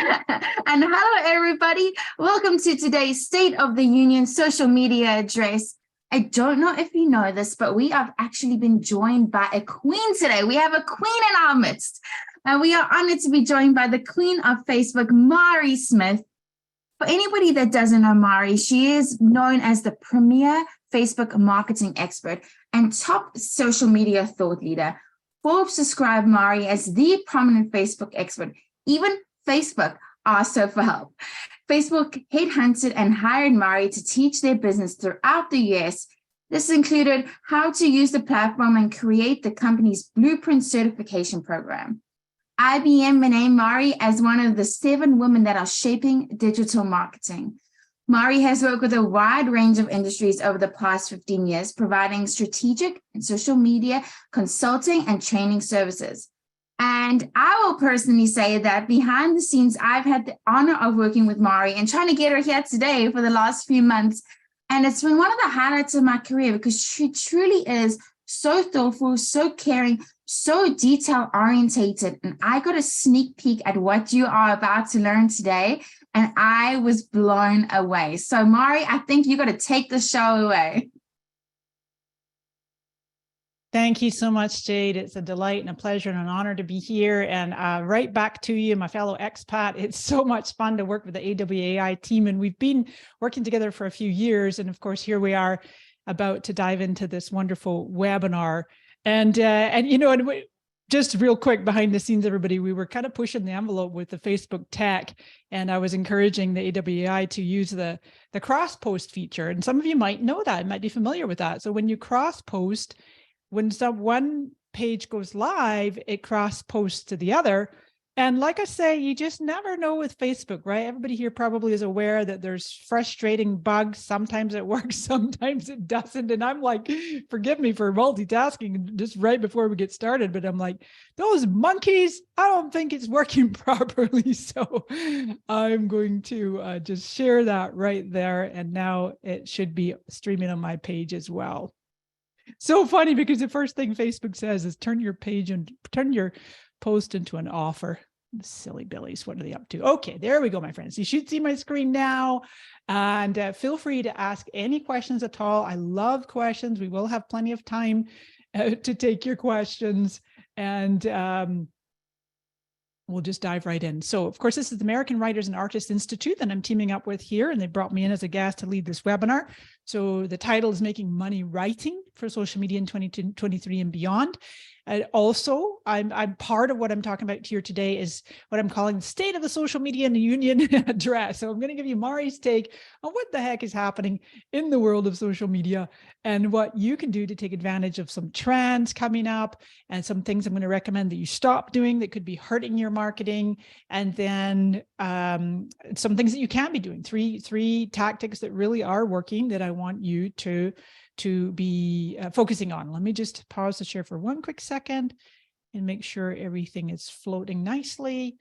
And hello, everybody. Welcome to today's State of the Union social media address. I don't know if you know this, but we have actually been joined by a queen today. We have a queen in our midst, and we are honored to be joined by the queen of Facebook, Mari Smith. For anybody that doesn't know Mari, she is known as the premier Facebook marketing expert and top social media thought leader. Forbes described Mari as the prominent Facebook expert. Even Facebook asked her for help. Facebook headhunted and hired Mari to teach their business throughout the US. This included how to use the platform and create the company's blueprint certification program. IBM named Mari as one of the 7 women that are shaping digital marketing. Mari has worked with a wide range of industries over the past 15 years, providing strategic and social media consulting and training services. And I will personally say that behind the scenes, I've had the honor of working with Mari and trying to get her here today for the last few months. And it's been one of the highlights of my career because she truly is so thoughtful, so caring, so detail orientated. And I got a sneak peek at what you are about to learn today, and I was blown away. So Mari, I think you got to take the show away. Thank you so much, Jade. It's a delight and a pleasure and an honor to be here. And right back to you, my fellow expat. It's so much fun to work with the AWAI team. And we've been working together for a few years. And of course, here we are about to dive into this wonderful webinar. And you know, just real quick behind the scenes, everybody, we were kind of pushing the envelope with the Facebook tech. And I was encouraging the AWAI to use the cross-post feature. And some of you might know that, might be familiar with that. So when you cross-post, when one page goes live, it cross-posts to the other. And like I say, you just never know with Facebook, right? Everybody here probably is aware that there's frustrating bugs. Sometimes it works, sometimes it doesn't. And I'm like, forgive me for multitasking just right before we get started, but I'm like, those monkeys, I don't think it's working properly. So I'm going to just share that right there. And now it should be streaming on my page as well. So funny because the first thing Facebook says is turn your post into an offer. Silly billies, what are they up to? Okay, there we go, my friends. You should see my screen now, and feel free to ask any questions at all. I love questions. We will have plenty of time to take your questions, and we'll just dive right in. So, of course, this is the American Writers and Artists Institute that I'm teaming up with here, and they brought me in as a guest to lead this webinar. So the title is Making Money Writing for Social Media in 2023 and Beyond. And also, I'm part of what I'm talking about here today is what I'm calling the State of the Social Media in the Union address. So I'm going to give you Mari's take on what the heck is happening in the world of social media and what you can do to take advantage of some trends coming up and some things I'm going to recommend that you stop doing that could be hurting your marketing. And then some things that you can be doing. Three tactics that really are working that I want you to be focusing on. Let me just pause the share for one quick second and make sure everything is floating nicely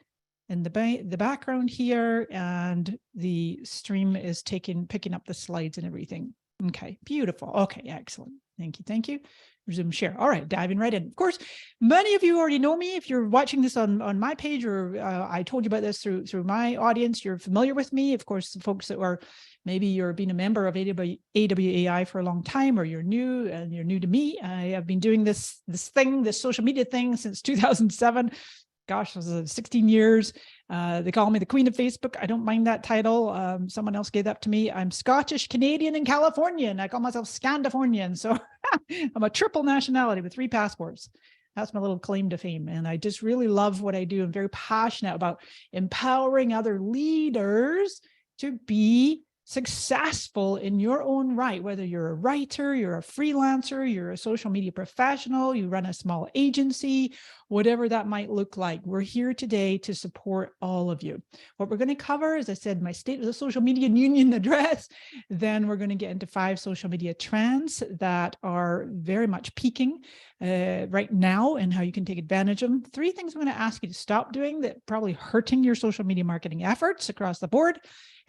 in the background here, and the stream is picking up the slides and everything. Okay, beautiful. Okay, excellent. Thank you. Resume share. All right, diving right in. Of course, many of you already know me. If you're watching this on my page, or I told you about this through my audience, you're familiar with me. Of course, the folks that are maybe you're being a member of AWAI for a long time, or you're new and you're new to me. I have been doing this social media thing since 2007. Gosh, this is 16 years. They call me the Queen of Facebook. I don't mind that title. Someone else gave that to me. I'm Scottish, Canadian, and Californian. I call myself Scandifornian. So I'm a triple nationality with 3 passports. That's my little claim to fame. And I just really love what I do. I'm very passionate about empowering other leaders to be successful in your own right, whether you're a writer, you're a freelancer, you're a social media professional, you run a small agency, whatever that might look like. We're here today to support all of you. What we're going to cover, as I said, my State of the Social Media Union address. Then we're going to get into 5 social media trends that are very much peaking right now and how you can take advantage of them. 3 things I'm going to ask you to stop doing that probably hurting your social media marketing efforts across the board.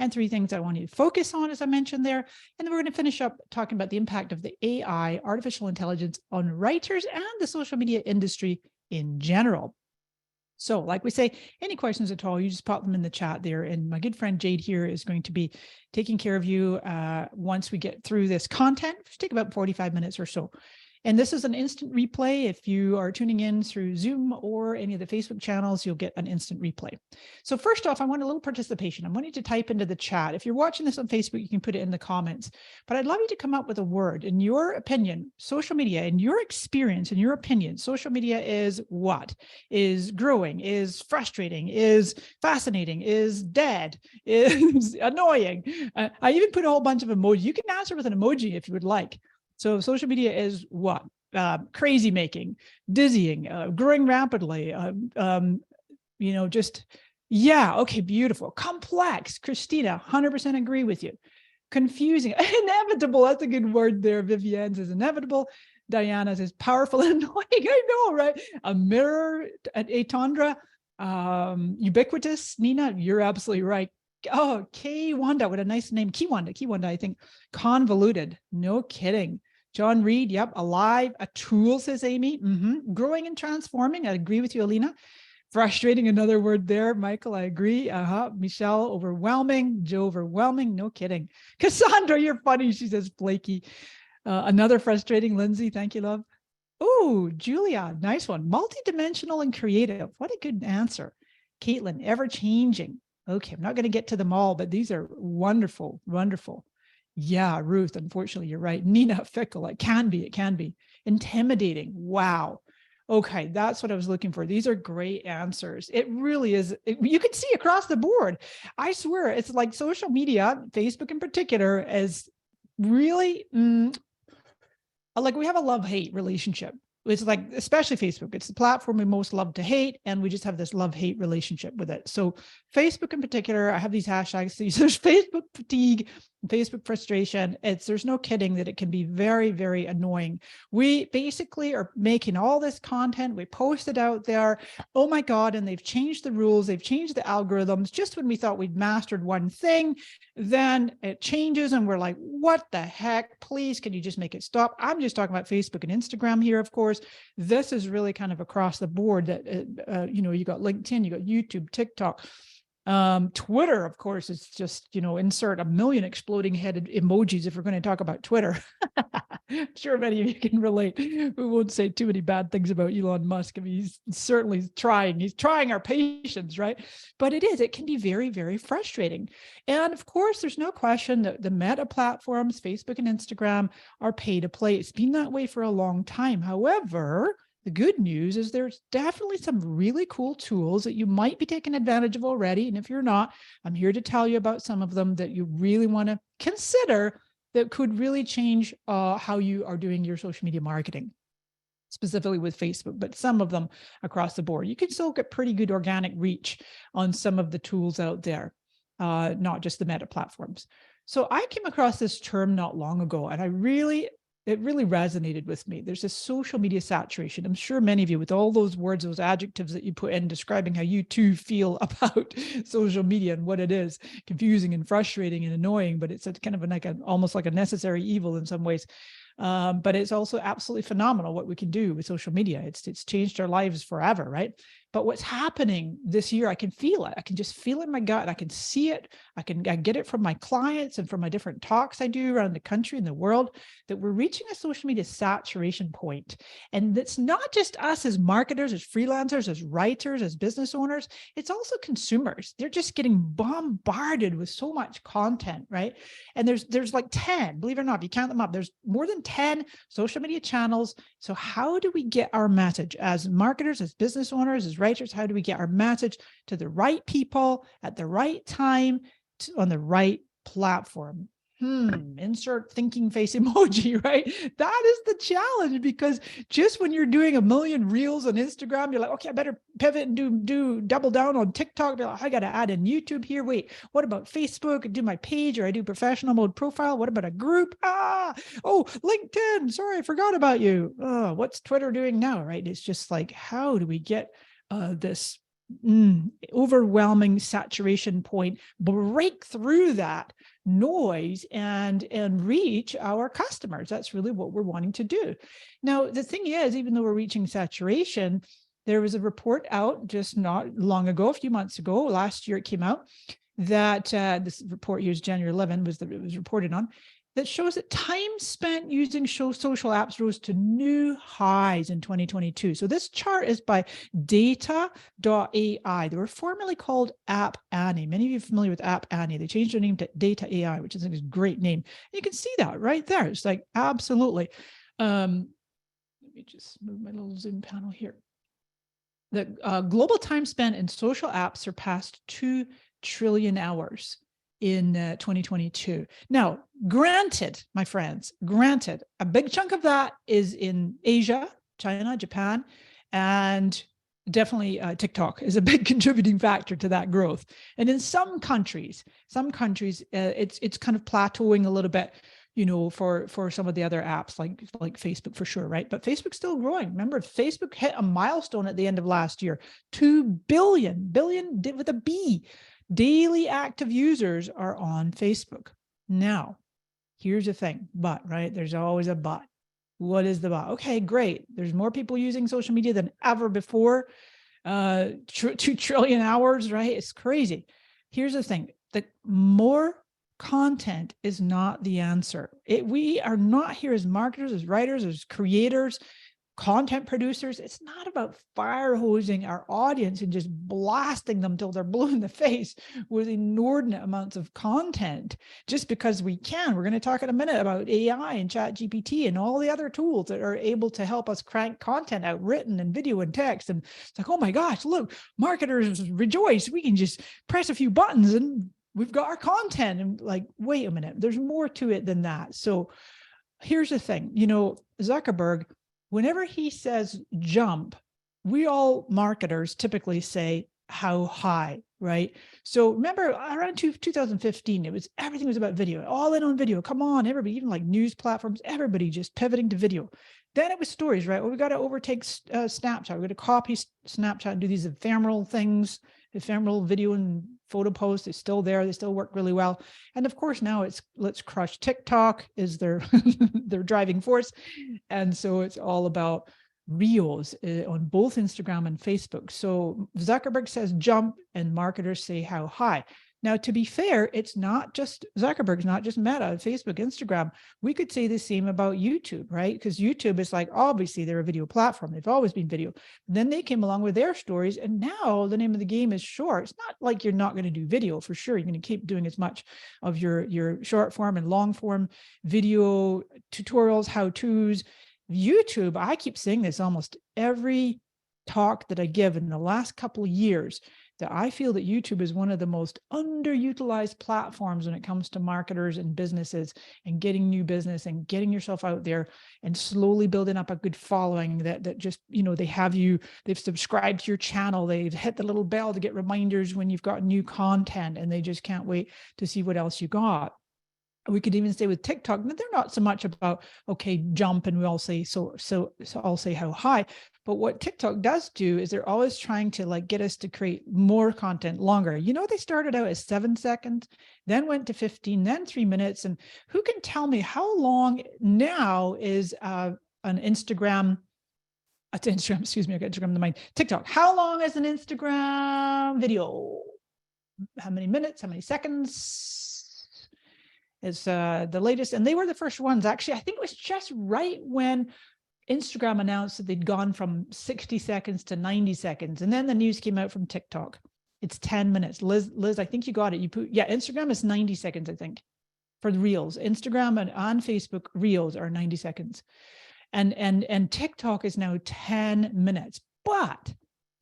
And 3 things I want you to focus on, as I mentioned there. And then we're going to finish up talking about the impact of the AI, artificial intelligence, on writers and the social media industry in general. So like we say, any questions at all, you just pop them in the chat there. And my good friend Jade here is going to be taking care of you once we get through this content. It'll take about 45 minutes or so. And this is an instant replay. If you are tuning in through Zoom or any of the Facebook channels, you'll get an instant replay. So first off, I want a little participation. I want you to type into the chat. If you're watching this on Facebook, you can put it in the comments. But I'd love you to come up with a word. In your opinion, social media, in your experience, in your opinion, social media is what? Is growing, is frustrating, is fascinating, is dead, is annoying. I even put a whole bunch of emojis. You can answer with an emoji if you would like. So social media is what? Crazy making, dizzying, growing rapidly, just, yeah, okay, beautiful. Complex, Christina, 100% agree with you. Confusing, inevitable, that's a good word there. Vivienne says inevitable. Diana says powerful and annoying. I know, right? A mirror, a tundra, ubiquitous. Nina, you're absolutely right. Oh, Wanda, what a nice name. Kiwanda, I think. Convoluted, no kidding. John Reed, yep. Alive, a tool, says Amy. Growing and transforming, I agree with you, Alina. Frustrating, another word there. Michael, I agree. Michelle, overwhelming. Joe, overwhelming, no kidding. Cassandra, you're funny, she says flaky. Another frustrating, Lindsay, thank you, love. Oh, Julia, nice one. Multidimensional and creative, what a good answer. Caitlin, ever-changing. Okay, I'm not going to get to them all, but these are wonderful, wonderful. Yeah, Ruth, unfortunately, you're right. Nina, fickle, it can be. Intimidating, wow. Okay, that's what I was looking for. These are great answers. It really is. You can see across the board. I swear, it's like social media, Facebook in particular, is really, like we have a love-hate relationship. It's like, especially Facebook, it's the platform we most love to hate, and we just have this love-hate relationship with it. So Facebook in particular, I have these hashtags. There's Facebook fatigue, Facebook frustration. There's no kidding that it can be very, very annoying. We basically are making all this content, we post it out there, oh my God, and they've changed the rules, they've changed the algorithms. Just when we thought we'd mastered one thing, then it changes and we're like, what the heck? Please, can you just make it stop? I'm just talking about Facebook and Instagram here, of course. This is really kind of across the board that, you got LinkedIn, you got YouTube, TikTok, Twitter, of course, is just, insert a million exploding headed emojis if we're going to talk about Twitter. I'm sure many of you can relate. We won't say too many bad things about Elon Musk. I mean, he's certainly trying. He's trying our patience, right? But it can be very, very frustrating. And of course, there's no question that the meta platforms, Facebook and Instagram, are pay to play. It's been that way for a long time. However, the good news is there's definitely some really cool tools that you might be taking advantage of already. And if you're not, I'm here to tell you about some of them that you really want to consider that could really change how you are doing your social media marketing, specifically with Facebook, but some of them across the board. You can still get pretty good organic reach on some of the tools out there, not just the meta platforms. So I came across this term not long ago, and it really resonated with me. There's this social media saturation. I'm sure many of you, with all those words, those adjectives that you put in describing how you too feel about social media and what it is, confusing and frustrating and annoying, but it's kind of almost like a necessary evil in some ways. But it's also absolutely phenomenal what we can do with social media. It's changed our lives forever, right? But what's happening this year, I can feel it. I can just feel it in my gut. I can see it. I get it from my clients and from my different talks I do around the country and the world, that we're reaching a social media saturation point. And it's not just us as marketers, as freelancers, as writers, as business owners. It's also consumers. They're just getting bombarded with so much content, right? And there's like 10, believe it or not, if you count them up, there's more than 10 social media channels. So how do we get our message as marketers, as business owners, as writers? How do we get our message to the right people at the right time on the right platform? Insert thinking face emoji, right? That is the challenge, because just when you're doing a million reels on Instagram, you're like, okay, I better pivot and do double down on TikTok. Like, I got to add in YouTube here. Wait, what about Facebook? Do my page, or I do professional mode profile. What about a group? Oh, LinkedIn. Sorry, I forgot about you. Oh, what's Twitter doing now, right? It's just like, how do we get this overwhelming saturation point, break through that noise and reach our customers? That's really what we're wanting to do. Now, the thing is, even though we're reaching saturation, there was a report out just not long ago, a few months ago, last year it came out, that this report here is January 11 it was reported on, that shows that time spent using social apps rose to new highs in 2022. So this chart is by Data.ai. They were formerly called App Annie. Many of you are familiar with App Annie. They changed their name to Data AI, which is a great name. And you can see that right there. It's like, absolutely. Let me just move my little Zoom panel here. The global time spent in social apps surpassed 2 trillion hours in 2022. Now, granted, my friends, granted, a big chunk of that is in Asia, China, Japan, and definitely TikTok is a big contributing factor to that growth. And in some countries, it's kind of plateauing a little bit, you know, for some of the other apps like Facebook for sure, right? But Facebook's still growing. Remember, Facebook hit a milestone at the end of last year, 2 billion with a B. Daily active users are on Facebook. Now, here's the thing, but, right? There's always a but. What is the but? Okay, great. There's more people using social media than ever before. 2 trillion hours, right? It's crazy. Here's the thing, the more content is not the answer. We are not here as marketers, as writers, as creators, content producers. It's not about fire hosing our audience and just blasting them till they're blue in the face with inordinate amounts of content just because we can. We're going to talk in a minute about AI and ChatGPT and all the other tools that are able to help us crank content out, written and video and text. And it's like, oh my gosh, look, marketers rejoice. We can just press a few buttons and we've got our content. And like, wait a minute, there's more to it than that. So here's the thing, you know, Zuckerberg, whenever he says jump, we all marketers typically say how high, right? So remember around 2015, everything was about video, all in on video. Come on, everybody, even like news platforms, everybody just pivoting to video. Then it was stories, right? Well, we got to overtake Snapchat. We're going to copy Snapchat and do these ephemeral things, ephemeral video and photo posts. It's still there. They still work really well. And of course, now it's let's crush TikTok is their their driving force. And so it's all about reels on both Instagram and Facebook. So Zuckerberg says jump and marketers say how high. Now, to be fair, it's not just Zuckerberg's, not just Meta, Facebook, Instagram. We could say the same about YouTube, right? Because YouTube is like, obviously they're a video platform. They've always been video. Then they came along with their stories. And now the name of the game is short. It's not like you're not going to do video for sure. You're going to keep doing as much of your short form and long form video tutorials, how-tos. YouTube, I keep saying this almost every talk that I give in the last couple of years, that I feel that YouTube is one of the most underutilized platforms when it comes to marketers and businesses and getting new business and getting yourself out there and slowly building up a good following that just, you know, they've subscribed to your channel, they've hit the little bell to get reminders when you've got new content and they just can't wait to see what else you got. We could even say with TikTok, they're not so much about, okay, jump and we all say, so I'll say how high. But what TikTok does do is they're always trying to like get us to create more content longer. You know, they started out as 7 seconds, then went to 15, then 3 minutes. And who can tell me how long now is an Instagram, excuse me, I got Instagram in the mind, TikTok. How long is an Instagram video? How many minutes, how many seconds? Is the latest, and they were the first ones. Actually, I think it was just right when Instagram announced that they'd gone from 60 seconds to 90 seconds. And then the news came out from TikTok. It's 10 minutes. Liz, I think you got it. Instagram is 90 seconds, I think, for the reels. Instagram and on Facebook, reels are 90 seconds. And TikTok is now 10 minutes. But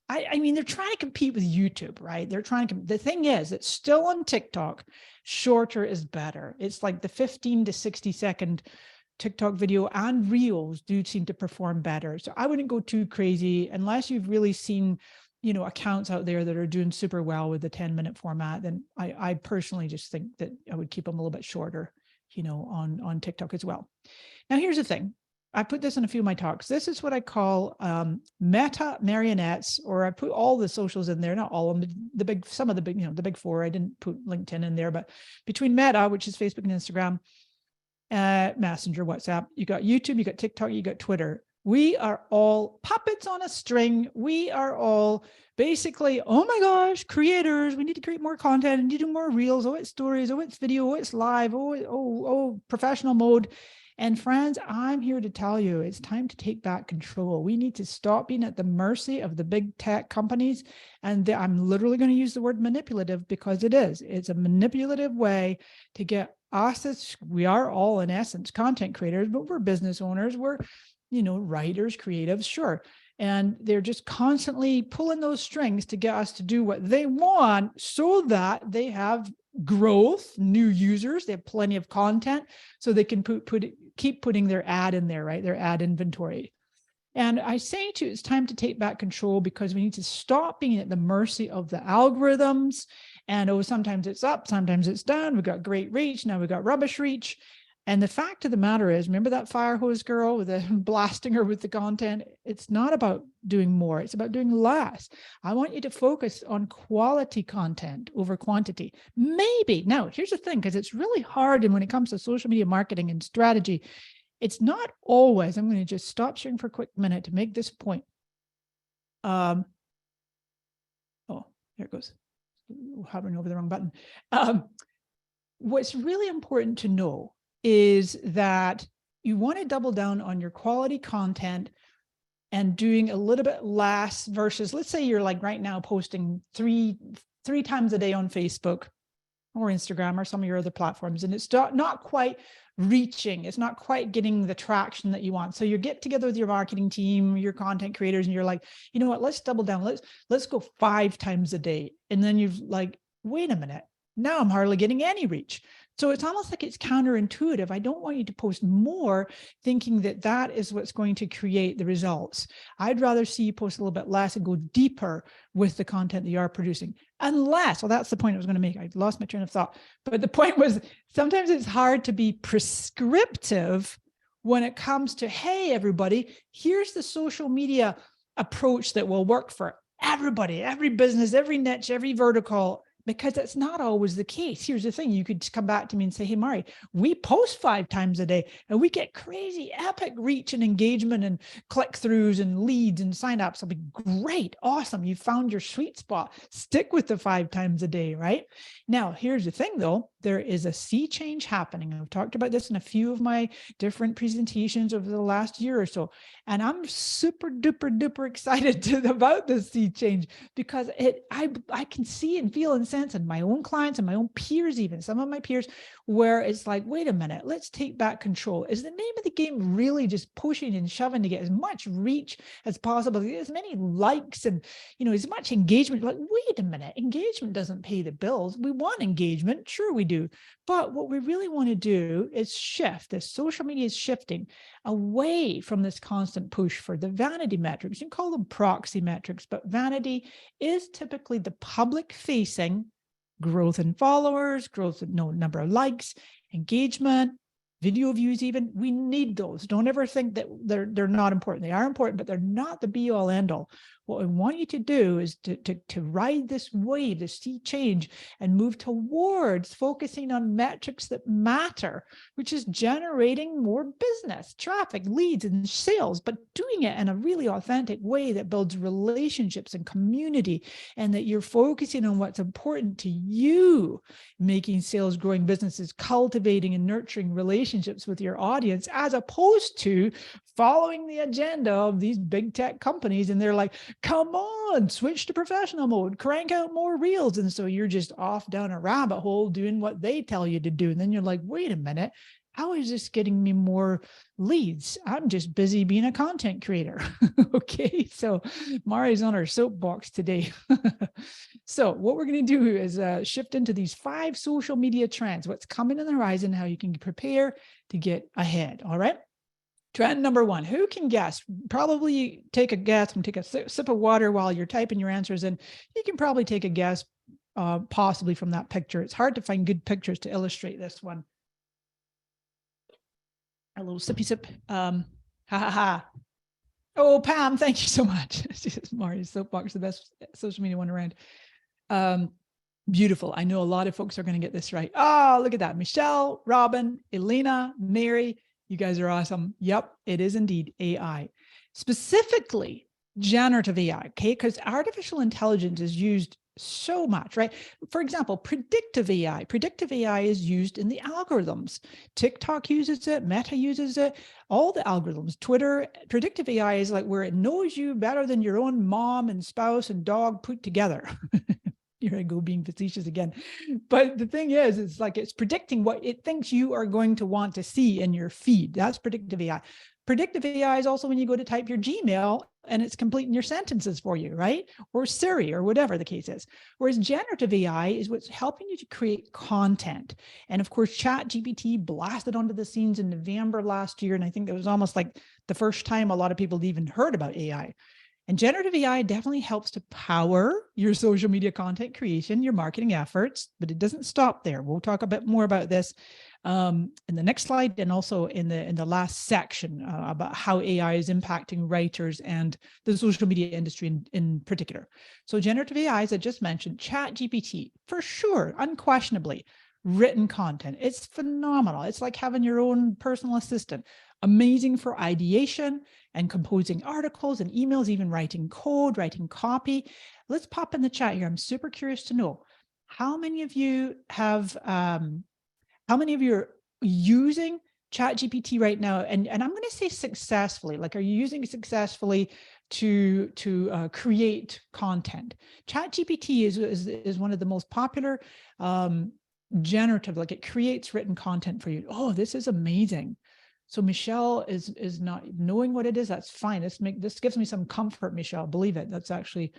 I mean, they're trying to compete with YouTube, right? The thing is, it's still on TikTok. Shorter is better. It's like the 15 to 60 second TikTok video and reels do seem to perform better. So I wouldn't go too crazy unless you've really seen, you know, accounts out there that are doing super well with the 10-minute format. Then I personally just think that I would keep them a little bit shorter, you know, on TikTok as well. Now, here's the thing. I put this in a few of my talks. This is what I call meta marionettes, or I put all the socials in there, not all of them, some of the big, you know, the big four. I didn't put LinkedIn in there, but between Meta, which is Facebook and Instagram, Messenger, WhatsApp, you got YouTube, you got TikTok, you got Twitter. We are all puppets on a string. We are all basically, oh my gosh, creators, we need to create more content and do more reels. Oh, it's stories. Oh, it's video. Oh, it's live. Oh, professional mode. And friends, I'm here to tell you, it's time to take back control. We need to stop being at the mercy of the big tech companies. And I'm literally going to use the word manipulative because it is. It's a manipulative way to get us, we are all in essence content creators, but we're business owners. We're, writers, creatives, sure. And they're just constantly pulling those strings to get us to do what they want so that they have growth, new users, they have plenty of content, so they can keep putting their ad in there, right? Their ad inventory. And I say to you, it's time to take back control because we need to stop being at the mercy of the algorithms. And sometimes it's up, sometimes it's down. We've got great reach, now we've got rubbish reach. And the fact of the matter is, remember that fire hose girl with the blasting her with the content? It's not about doing more. It's about doing less. I want you to focus on quality content over quantity. Maybe. Now, here's the thing, because it's really hard. And when it comes to social media marketing and strategy, it's not always, I'm going to just stop sharing for a quick minute to make this point. Oh, there it goes. Hovering over the wrong button. What's really important to know is that you want to double down on your quality content and doing a little bit less versus, let's say you're like right now posting three times a day on Facebook or Instagram or some of your other platforms, and it's not quite reaching, it's not quite getting the traction that you want. So you get together with your marketing team, your content creators, and you're like, you know what, let's double down. Let's go 5 times a day. And then you've like, wait a minute, now I'm hardly getting any reach. So it's almost like it's counterintuitive. I don't want you to post more thinking that that is what's going to create the results. I'd rather see you post a little bit less and go deeper with the content that you are producing. Unless, well, that's the point I was going to make. I lost my train of thought. But the point was, sometimes it's hard to be prescriptive when it comes to, hey, everybody, here's the social media approach that will work for everybody, every business, every niche, every vertical. Because that's not always the case. Here's the thing. You could come back to me and say, hey, Mari, we post 5 times a day and we get crazy epic reach and engagement and click-throughs and leads and sign-ups. It'll be great. Awesome. You found your sweet spot. Stick with the 5 times a day, right? Now, here's the thing, though. There is a sea change happening. I've talked about this in a few of my different presentations over the last year or so. And I'm super duper duper excited about this sea change because I can see and feel and sense in my own clients and my own peers, even some of my peers, where it's like, wait a minute, let's take back control. Is the name of the game really just pushing and shoving to get as much reach as possible, as many likes and, as much engagement? Like, wait a minute, engagement doesn't pay the bills. We want engagement. Sure, we do. But what we really want to do is shift. The social media is shifting away from this constant push for the vanity metrics. You can call them proxy metrics, but vanity is typically the public facing growth in followers, growth in number of likes, engagement, video views even. We need those. Don't ever think that they're not important. They are important, but they're not the be all end all. What I want you to do is to ride this wave, this sea change, and move towards focusing on metrics that matter, which is generating more business, traffic, leads, and sales, but doing it in a really authentic way that builds relationships and community, and that you're focusing on what's important to you, making sales, growing businesses, cultivating and nurturing relationships with your audience, as opposed to following the agenda of these big tech companies. And they're like, come on, switch to professional mode, crank out more reels. And so you're just off down a rabbit hole doing what they tell you to do. And then you're like, wait a minute, how is this getting me more leads? I'm just busy being a content creator. Okay, so Mari's on our soapbox today. So what we're going to do is shift into these 5 social media trends, what's coming on the horizon, how you can prepare to get ahead. All right. Trend number 1, who can guess? Probably take a guess and take a sip of water while you're typing your answers in. You can probably take a guess possibly from that picture. It's hard to find good pictures to illustrate this one. A little sippy sip. Ha ha ha. Oh, Pam, thank you so much. Mari's soapbox, the best social media one around. Beautiful. I know a lot of folks are going to get this right. Oh, look at that. Michelle, Robin, Elena, Mary. You guys are awesome. Yep, it is indeed AI. specifically generative AI, okay? Because artificial intelligence is used so much, right? For example, predictive AI. Predictive AI is used in the algorithms. TikTok uses it, Meta uses it, all the algorithms, Twitter. Predictive AI is like where it knows you better than your own mom and spouse and dog put together. Here I go being facetious again. But the thing is, it's like it's predicting what it thinks you are going to want to see in your feed. That's predictive AI. Predictive AI is also when you go to type your Gmail and it's completing your sentences for you, right? Or Siri or whatever the case is. Whereas generative AI is what's helping you to create content. And of course, ChatGPT blasted onto the scenes in November last year. And I think it was almost like the first time a lot of people even heard about AI. And generative AI definitely helps to power your social media content creation, your marketing efforts, but it doesn't stop there. We'll talk a bit more about this in the next slide, and also in the last section about how AI is impacting writers and the social media industry in particular. So generative AI, as I just mentioned, ChatGPT, for sure, unquestionably, written content. It's phenomenal. It's like having your own personal assistant. Amazing for ideation and composing articles and emails, even writing code, writing copy. Let's pop in the chat here. I'm super curious to know how many of you have, how many of you are using ChatGPT right now? And I'm going to say successfully, like, are you using it successfully to create content? ChatGPT is one of the most popular generative, like it creates written content for you. Oh, this is amazing. So Michelle is not knowing what it is. That's fine. This gives me some comfort, Michelle. Believe it. That's actually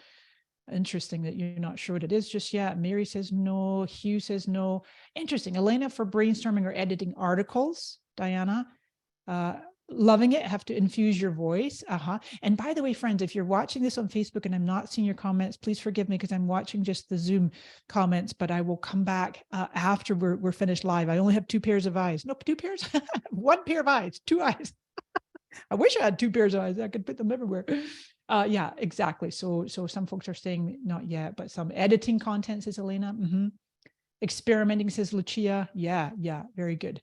interesting that you're not sure what it is just yet. Mary says no. Hugh says no. Interesting. Elena, for brainstorming or editing articles. Diana, loving it. Have to infuse your voice. And by the way, friends, if you're watching this on Facebook and I'm not seeing your comments, please forgive me because I'm watching just the Zoom comments, but I will come back after we're finished live. I only have 2 pairs of eyes. Nope, 2 pairs. 1 pair of eyes, 2 eyes. I wish I had 2 pairs of eyes. I could put them everywhere. Yeah, exactly. So some folks are saying not yet, but some editing content, says Elena. Experimenting, says Lucia. Yeah, very good.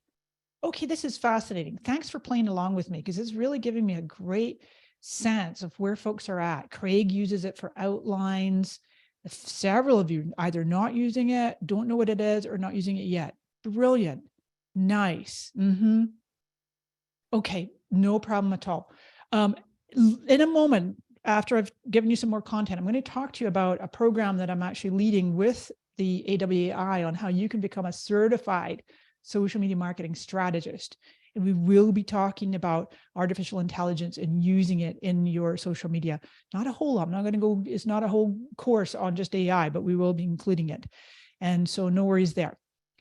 Okay, this is fascinating. Thanks for playing along with me because it's really giving me a great sense of where folks are at. Craig uses it for outlines. Several of you either not using it, don't know what it is, or not using it yet. Brilliant. Nice. Okay, no problem at all. In a moment, after I've given you some more content, I'm going to talk to you about a program that I'm actually leading with the AWAI on how you can become a certified social media marketing strategist. And we will be talking about artificial intelligence and using it in your social media. Not a whole lot. I'm not going to go, it's not a whole course on just AI, but we will be including it. And so no worries there.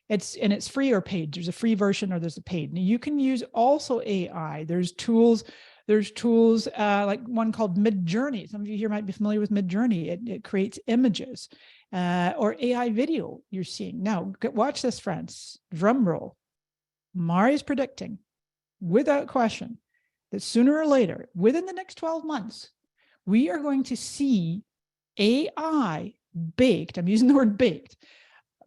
It's free or paid. There's a free version or there's a paid. Now you can use also AI. There's tools like one called Midjourney. Some of you here might be familiar with Midjourney. It creates images. Or AI video you're seeing. Now, watch this, friends. Drum roll. Mari is predicting, without question, that sooner or later, within the next 12 months, we are going to see AI baked, I'm using the word baked,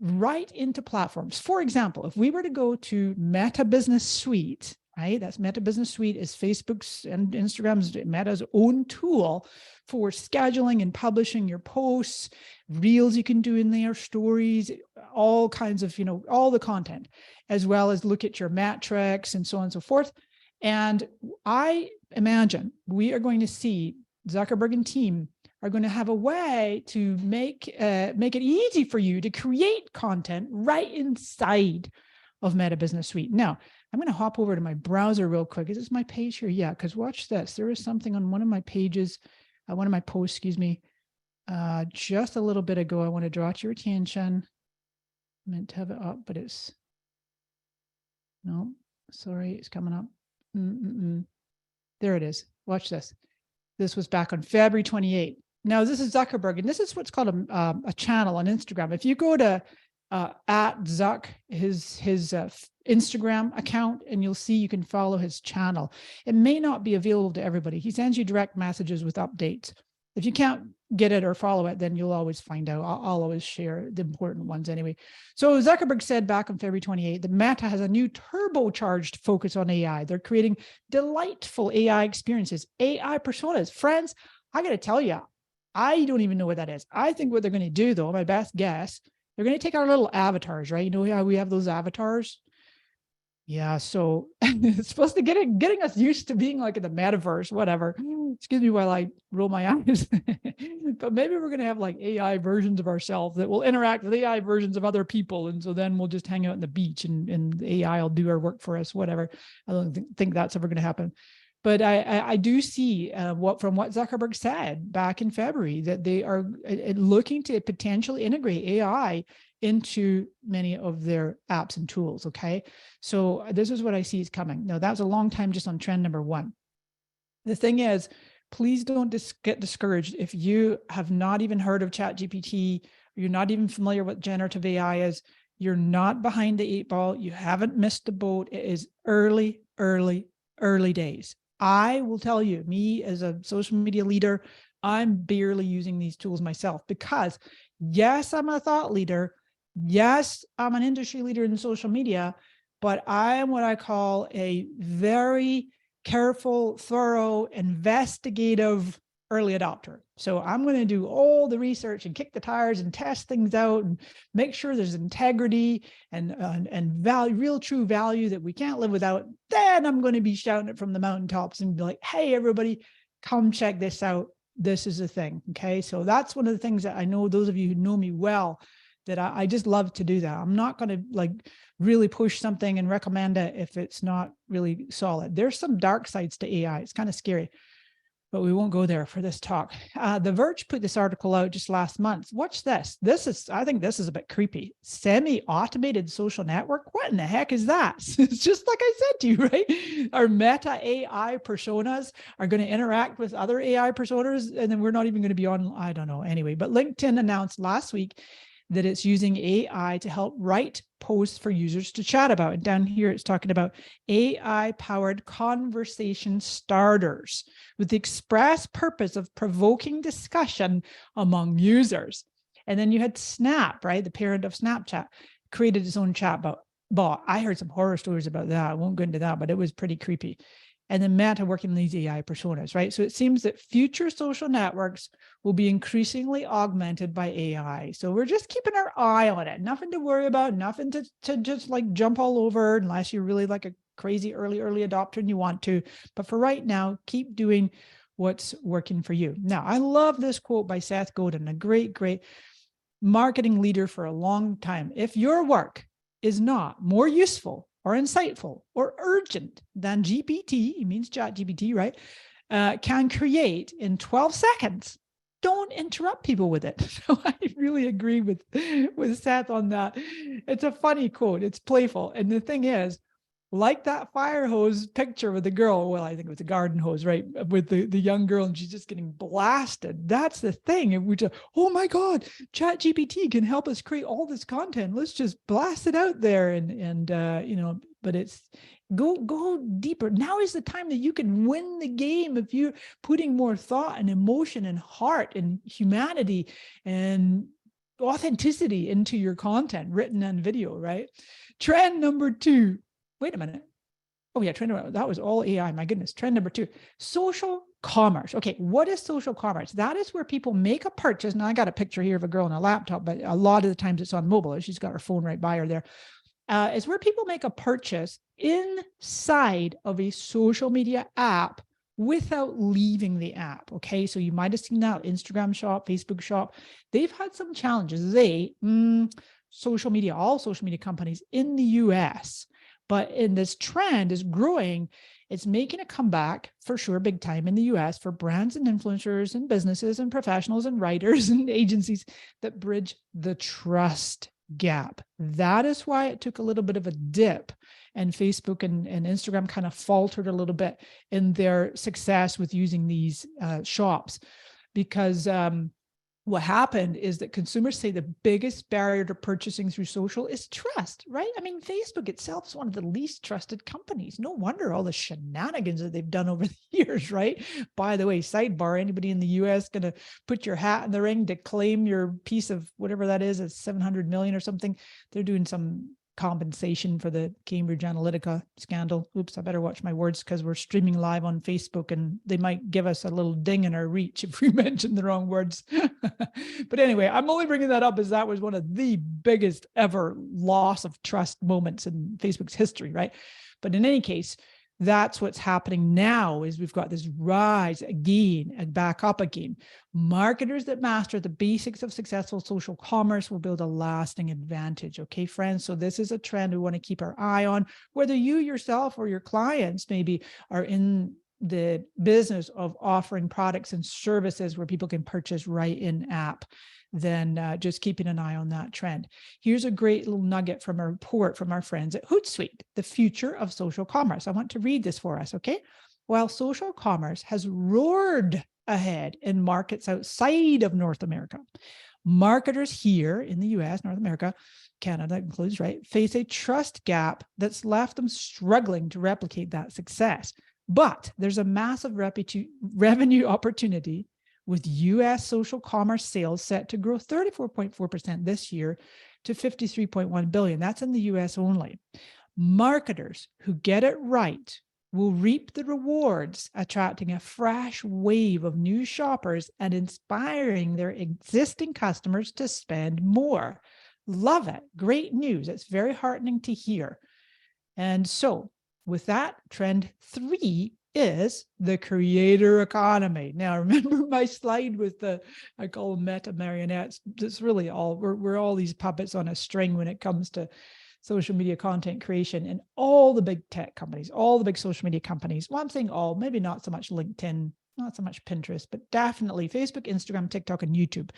right into platforms. For example, if we were to go to Meta Business Suite, right? That's Meta Business Suite is Facebook's and Instagram's, Meta's own tool for scheduling and publishing your posts, reels you can do in there, stories, all kinds of, all the content, as well as look at your metrics and so on and so forth. And I imagine we are going to see Zuckerberg and team are going to have a way to make it easy for you to create content right inside of Meta Business Suite. Now, I'm going to hop over to my browser real quick. Is this my page here? Yeah, because watch this. There is something on one of my pages, one of my posts, just a little bit ago. I want to draw to your attention. I meant to have it up, but it's, no, sorry, it's coming up. There it is. Watch this. This was back on February 28th. Now, this is Zuckerberg, and this is what's called a channel on Instagram. If you go to at Zuck, his Instagram account, and you'll see you can follow his channel. It may not be available to everybody. He sends you direct messages with updates. If you can't get it or follow it, then you'll always find out. I'll always share the important ones anyway. So Zuckerberg said back on February 28th, that Meta has a new turbocharged focus on AI. They're creating delightful AI experiences, AI personas. Friends, I got to tell you, I don't even know what that is. I think what they're going to do, though, my best guess, they're going to take our little avatars, right? You know how we have those avatars? Yeah, so it's supposed to getting us used to being like in the metaverse, whatever. Excuse me while I roll my eyes. But maybe we're going to have like AI versions of ourselves that will interact with AI versions of other people. And so then we'll just hang out on the beach and the AI will do our work for us, whatever. I don't think that's ever going to happen. But I do see what Zuckerberg said back in February, that they are looking to potentially integrate AI into many of their apps and tools. Okay. So this is what I see is coming. Now, that's a long time just on trend number one. The thing is, please don't get discouraged if you have not even heard of ChatGPT, or you're not even familiar with generative AI is. You're not behind the 8 ball. You haven't missed the boat. It is early days. I will tell you, me as a social media leader, I'm barely using these tools myself because, yes, I'm a thought leader. Yes, I'm an industry leader in social media, but I am what I call a very careful, thorough, investigative early adopter. So I'm going to do all the research and kick the tires and test things out and make sure there's integrity and value, real true value that we can't live without. Then I'm going to be shouting it from the mountaintops and be like, hey, everybody, come check this out. This is a thing. Okay. So that's one of the things that I know those of you who know me well, that I just love to do that. I'm not going to like really push something and recommend it if it's not really solid. There's some dark sides to AI. It's kind of scary, but we won't go there for this talk. The Verge put this article out just last month. Watch this. I think this is a bit creepy. Semi-automated social network. What in the heck is that? It's just like I said to you, right? Our meta AI personas are going to interact with other AI personas, and then we're not even going to be on, I don't know. Anyway, but LinkedIn announced last week that it's using AI to help write posts for users to chat about. And down here, it's talking about AI-powered conversation starters with the express purpose of provoking discussion among users. And then you had Snap, right? The parent of Snapchat created its own chat bot. I heard some horror stories about that. I won't go into that, but it was pretty creepy. And then Meta working on these AI personas, right? So it seems that future social networks will be increasingly augmented by AI. So we're just keeping our eye on it. Nothing to worry about, nothing to just like jump all over unless you're really like a crazy early adopter and you want to. But for right now, keep doing what's working for you. Now, I love this quote by Seth Godin, a great marketing leader for a long time. If your work is not more useful or insightful or urgent than GPT, it means ChatGPT, right? Can create in 12 seconds. Don't interrupt people with it. So I really agree with Seth on that. It's a funny quote. It's playful. And the thing is, like that fire hose picture with the girl, well, I think it was a garden hose, right? With the young girl, and she's just getting blasted. That's the thing. And we just, oh my God, ChatGPT can help us create all this content. Let's just blast it out there. And you know, but it's go deeper. Now is the time that you can win the game if you're putting more thought and emotion and heart and humanity and authenticity into your content, written and video, right? Trend number 2. Wait a minute. Oh yeah, that was all AI. My goodness. Trend number 2, social commerce. Okay, what is social commerce? That is where people make a purchase. Now I got a picture here of a girl on a laptop, but a lot of the times it's on mobile. She's got her phone right by her there. It's where people make a purchase inside of a social media app without leaving the app. Okay, so you might have seen that Instagram shop, Facebook shop. They've had some challenges. All social media companies in the US. But in this trend is growing, it's making a comeback for sure, big time in the US for brands and influencers and businesses and professionals and writers and agencies that bridge the trust gap. That is why it took a little bit of a dip, and Facebook and Instagram kind of faltered a little bit in their success with using these shops, because what happened is that consumers say the biggest barrier to purchasing through social is trust, right? I mean, Facebook itself is one of the least trusted companies. No wonder all the shenanigans that they've done over the years, right? By the way, sidebar, anybody in the US going to put your hat in the ring to claim your piece of whatever that is, it's 700 million or something. They're doing some compensation for the Cambridge Analytica scandal. Oops, I better watch my words because we're streaming live on Facebook and they might give us a little ding in our reach if we mention the wrong words. But anyway, I'm only bringing that up as that was one of the biggest ever loss of trust moments in Facebook's history, right? But in any case, that's what's happening now is we've got this rise again and back up again. Marketers that master the basics of successful social commerce will build a lasting advantage. Okay, friends. So this is a trend we want to keep our eye on, whether you yourself or your clients maybe are in the business of offering products and services where people can purchase right in app. Then just keeping an eye on that trend. Here's a great little nugget from a report from our friends at Hootsuite, the future of social commerce. I want to read this for us, okay? While social commerce has roared ahead in markets outside of North America, marketers here in the US, North America, Canada includes, right, face a trust gap that's left them struggling to replicate that success. But there's a massive revenue opportunity with US social commerce sales set to grow 34.4% this year to 53.1 billion. That's in the US only. Marketers who get it right will reap the rewards, attracting a fresh wave of new shoppers and inspiring their existing customers to spend more. Love it. Great news. It's very heartening to hear. And so with that, trend 3 is the creator economy. Now, remember my slide with the, I call them meta marionettes. It's really all, we're all these puppets on a string when it comes to social media content creation, and all the big tech companies, all the big social media companies. Well, I'm saying all, maybe not so much LinkedIn, not so much Pinterest, but definitely Facebook, Instagram, TikTok, and YouTube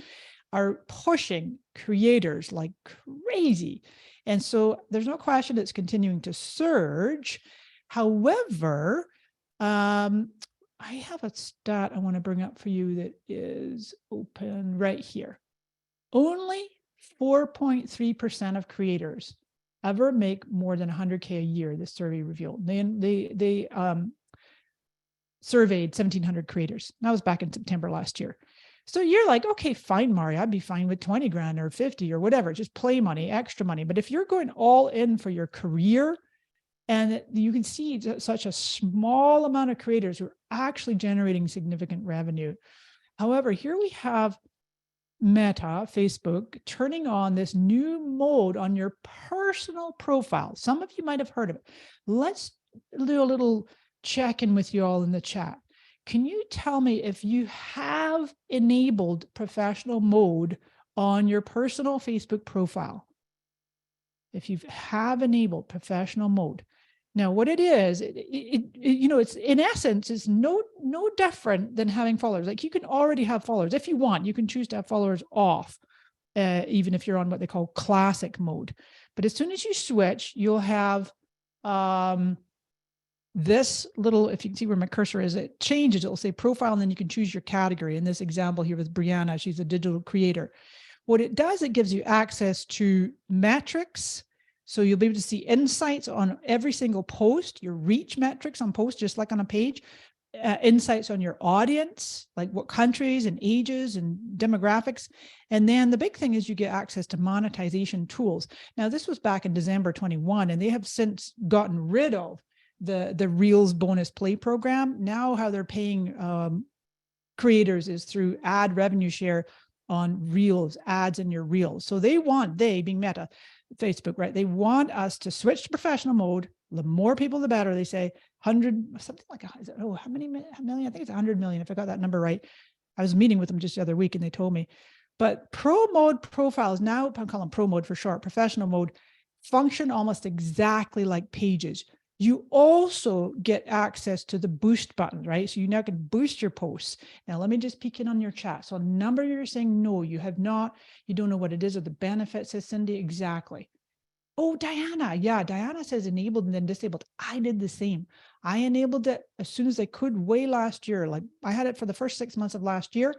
are pushing creators like crazy. And so there's no question it's continuing to surge. However, I have a stat I want to bring up for you that is open right here. Only 4.3% of creators ever make more than 100K a year, this survey revealed. They surveyed 1,700 creators. That was back in September last year. So you're like, okay, fine, Mari, I'd be fine with 20 grand or 50 or whatever, just play money, extra money. But if you're going all in for your career, and you can see such a small amount of creators who are actually generating significant revenue. However, here we have Meta, Facebook, turning on this new mode on your personal profile. Some of you might have heard of it. Let's do a little check-in with you all in the chat. Can you tell me if you have enabled professional mode on your personal Facebook profile? If you have enabled professional mode. Now, what it is, you know, it's in essence, it's no different than having followers. Like you can already have followers if you want. You can choose to have followers off, even if you're on what they call classic mode. But as soon as you switch, you'll have this little, if you can see where my cursor is, it changes. It'll say profile, and then you can choose your category. In this example here with Brianna, she's a digital creator. What it does, it gives you access to metrics. So you'll be able to see insights on every single post, your reach metrics on posts, just like on a page, insights on your audience, like what countries and ages and demographics. And then the big thing is you get access to monetization tools. Now, this was back in December 21, and they have since gotten rid of the Reels bonus play program. Now how they're paying creators is through ad revenue share on Reels, ads in your Reels. So they being Meta, Facebook, right? They want us to switch to professional mode. The more people, the better. They say 100, something like, how many million? I think it's 100 million, if I got that number right. I was meeting with them just the other week and they told me. But pro mode profiles, now I call them pro mode for short, professional mode, function almost exactly like pages. You also get access to the boost button, right? So you now can boost your posts. Now, let me just peek in on your chat. So a number you're saying, no, you have not, you don't know what it is or the benefits, says Cindy. Exactly. Oh, Diana. Yeah, Diana says enabled and then disabled. I did the same. I enabled it as soon as I could way last year. Like I had it for the first 6 months of last year.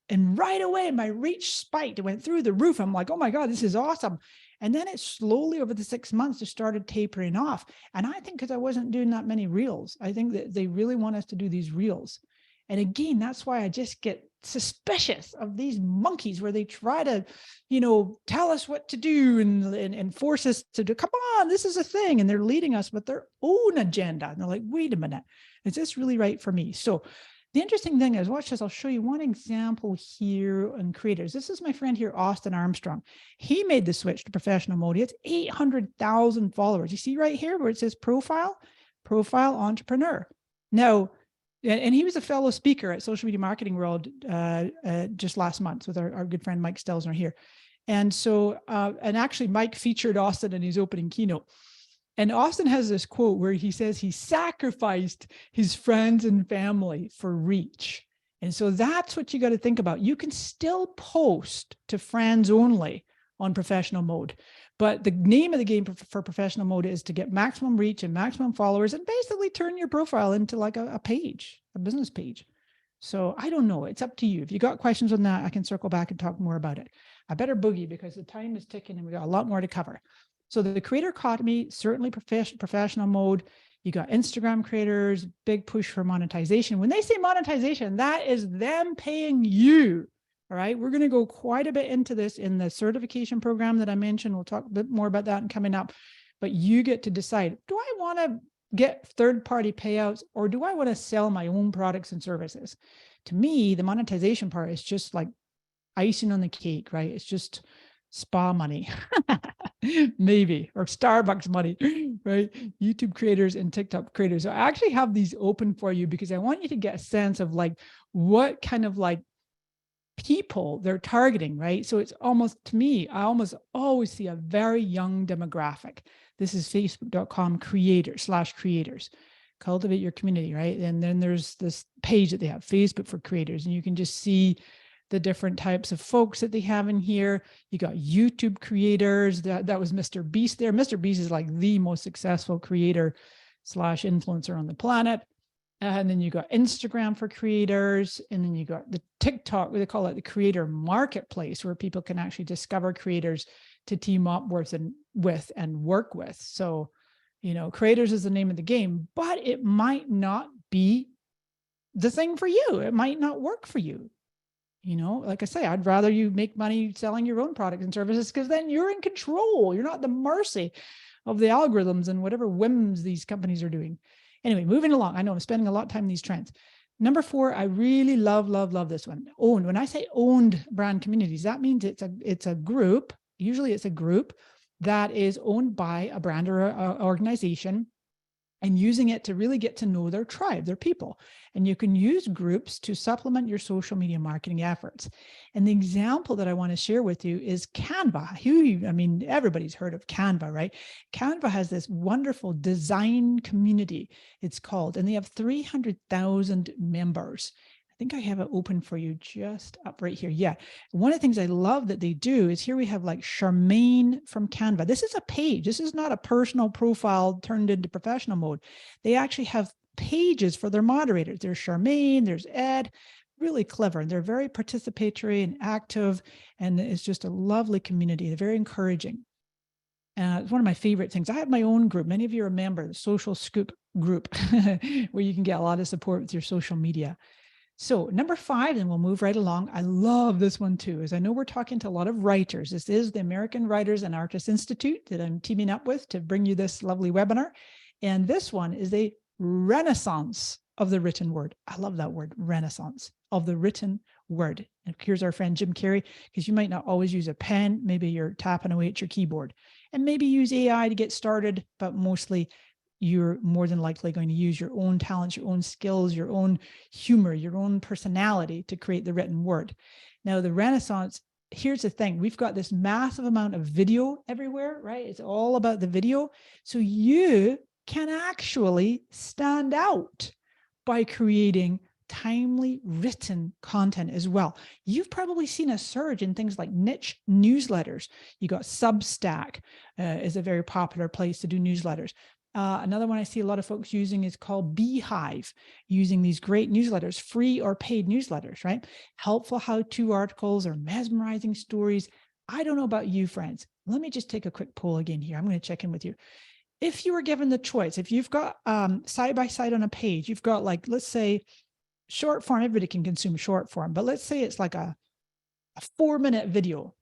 And right away, my reach spiked. It went through the roof. I'm like, oh my God, this is awesome. And then it slowly over the 6 months just started tapering off. And I think because I wasn't doing that many reels, I think that they really want us to do these reels. And again, that's why I just get suspicious of these monkeys where they try to, tell us what to do and force us to do, come on, this is a thing. And they're leading us with their own agenda. And they're like, wait a minute, is this really right for me? So the interesting thing is, watch this, I'll show you one example here on creators. This is my friend here, Austin Armstrong. He made the switch to professional mode. He has 800,000 followers. You see right here where it says profile entrepreneur. Now, and he was a fellow speaker at Social Media Marketing World just last month with our good friend Mike Stelzner here. And so, and actually Mike featured Austin in his opening keynote. And Austin has this quote where he says he sacrificed his friends and family for reach. And so that's what you got to think about. You can still post to friends only on professional mode, but the name of the game for professional mode is to get maximum reach and maximum followers and basically turn your profile into like a page, a business page. So I don't know. It's up to you. If you got questions on that, I can circle back and talk more about it. I better boogie because the time is ticking and we got a lot more to cover. So the creator economy, certainly professional mode. You got Instagram creators, big push for monetization. When they say monetization, that is them paying you. All right. We're going to go quite a bit into this in the certification program that I mentioned. We'll talk a bit more about that and coming up. But you get to decide, do I want to get third-party payouts or do I want to sell my own products and services? To me, the monetization part is just like icing on the cake, right? It's just spa money, maybe, or Starbucks money, right? YouTube creators and TikTok creators. So I actually have these open for you because I want you to get a sense of like what kind of like people they're targeting, right? So it's almost, to me, I almost always see a very young demographic. This is facebook.com/creators. Cultivate your community, right? And then there's this page that they have, Facebook for creators, and you can just see the different types of folks that they have in here. You got YouTube creators. That was Mr. Beast there. Mr. Beast is like the most successful creator/influencer on the planet. And then you got Instagram for creators. And then you got the TikTok, they call it the creator marketplace, where people can actually discover creators to team up with and work with. So, creators is the name of the game, but it might not be the thing for you. It might not work for you. Like I say, I'd rather you make money selling your own products and services because then you're in control. You're not at the mercy of the algorithms and whatever whims these companies are doing. Anyway, moving along. I know I'm spending a lot of time in these trends. Number 4, I really love this one. Owned. When I say owned brand communities, that means it's a group. Usually it's a group that is owned by a brand or an organization, and using it to really get to know their tribe, their people. And you can use groups to supplement your social media marketing efforts. And the example that I want to share with you is Canva. Everybody's heard of Canva, right? Canva has this wonderful design community, it's called, and they have 300,000 members. I think I have it open for you just up right here. Yeah. One of the things I love that they do is here we have like Charmaine from Canva. This is a page. This is not a personal profile turned into professional mode. They actually have pages for their moderators. There's Charmaine, there's Ed, really clever. And they're very participatory and active. And it's just a lovely community. They're very encouraging. It's one of my favorite things. I have my own group. Many of you remember the Social Scoop group where you can get a lot of support with your social media. So number 5, and we'll move right along. I love this one too, as I know we're talking to a lot of writers. This is the American Writers and Artists Institute that I'm teaming up with to bring you this lovely webinar. And this one is a renaissance of the written word. I love that word, renaissance of the written word. And here's our friend Jim Carrey, because you might not always use a pen. Maybe you're tapping away at your keyboard, and maybe use AI to get started, but mostly you're more than likely going to use your own talents, your own skills, your own humor, your own personality to create the written word. Now, the Renaissance, here's the thing. We've got this massive amount of video everywhere, right? It's all about the video. So you can actually stand out by creating timely written content as well. You've probably seen a surge in things like niche newsletters. You got Substack is a very popular place to do newsletters. Another one I see a lot of folks using is called Beehive, using these great newsletters, free or paid newsletters, right? Helpful how-to articles or mesmerizing stories. I don't know about you, friends. Let me just take a quick poll again here. I'm going to check in with you. If you were given the choice, if you've got side by side on a page, you've got like, let's say short form, everybody can consume short form, but let's say it's like a 4-minute video.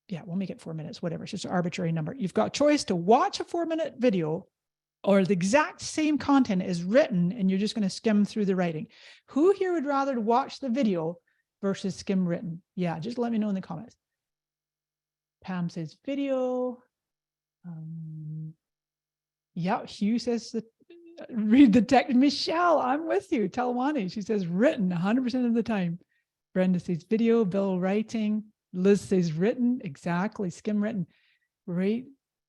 Yeah, we'll make it 4 minutes, whatever. It's just an arbitrary number. You've got a choice to watch a 4-minute video or the exact same content is written and you're just going to skim through the writing. Who here would rather watch the video versus skim written? Yeah, just let me know in the comments. Pam says video. Yeah, Hugh says read the text. Michelle, I'm with you. Talwani, she says written 100% of the time. Brenda says video. Bill writing. Liz says written. Exactly. Skim written. Right.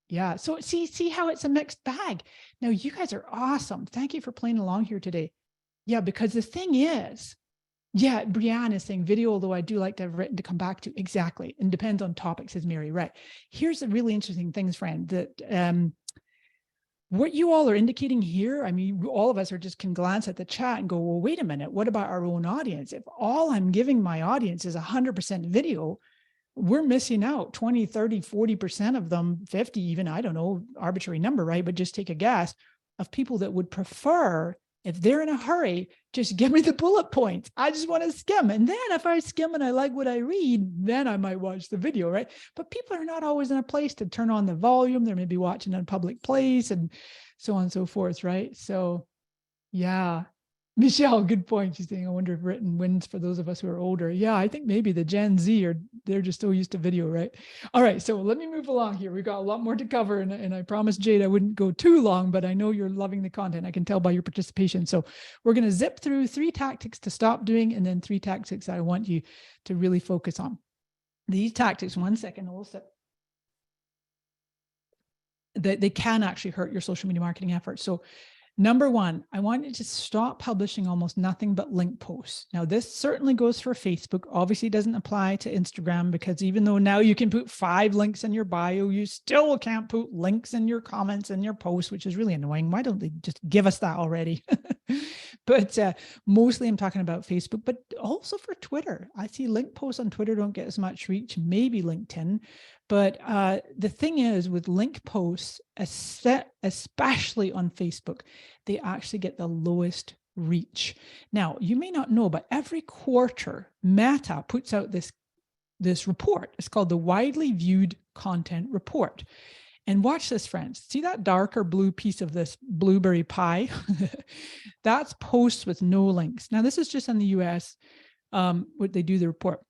Yeah. So see how it's a mixed bag. Now you guys are awesome. Thank you for playing along here today. Yeah, because the thing is, yeah, Brianne is saying video, although I do like to have written to come back to. Exactly. And depends on topics, says Mary. Right. Here's the really interesting things, friend, that what you all are indicating here, I mean, all of us are just can glance at the chat and go, well, wait a minute, what about our own audience? If all I'm giving my audience is 100% video, we're missing out 20, 30, 40% of them, 50 even, I don't know, arbitrary number, right? But just take a guess of people that would prefer, if they're in a hurry, just give me the bullet points. I just want to skim. And then if I skim and I like what I read, then I might watch the video, right? But people are not always in a place to turn on the volume. They're maybe watching in a public place and so on and so forth, right? So yeah. Michelle, good point. She's saying, I wonder if written wins for those of us who are older. Yeah, I think maybe the Gen Z they're just so used to video, right? All right, so let me move along here. We've got a lot more to cover, and I promised Jade I wouldn't go too long, but I know you're loving the content. I can tell by your participation. So we're going to zip through 3 tactics to stop doing, and then 3 tactics I want you to really focus on. These tactics, 1 second, we'll set. They can actually hurt your social media marketing efforts. So number 1, I want you to stop publishing almost nothing but link posts. Now, this certainly goes for Facebook. Obviously, it doesn't apply to Instagram because even though now you can put 5 links in your bio, you still can't put links in your comments and your posts, which is really annoying. Why don't they just give us that already? But mostly I'm talking about Facebook, but also for Twitter. I see link posts on Twitter don't get as much reach, maybe LinkedIn. But the thing is with link posts, especially on Facebook, they actually get the lowest reach. Now, you may not know, but every quarter, Meta puts out this report. It's called the Widely Viewed Content Report. And watch this, friends. See that darker blue piece of this blueberry pie? That's posts with no links. Now, this is just in the US, what they do the report.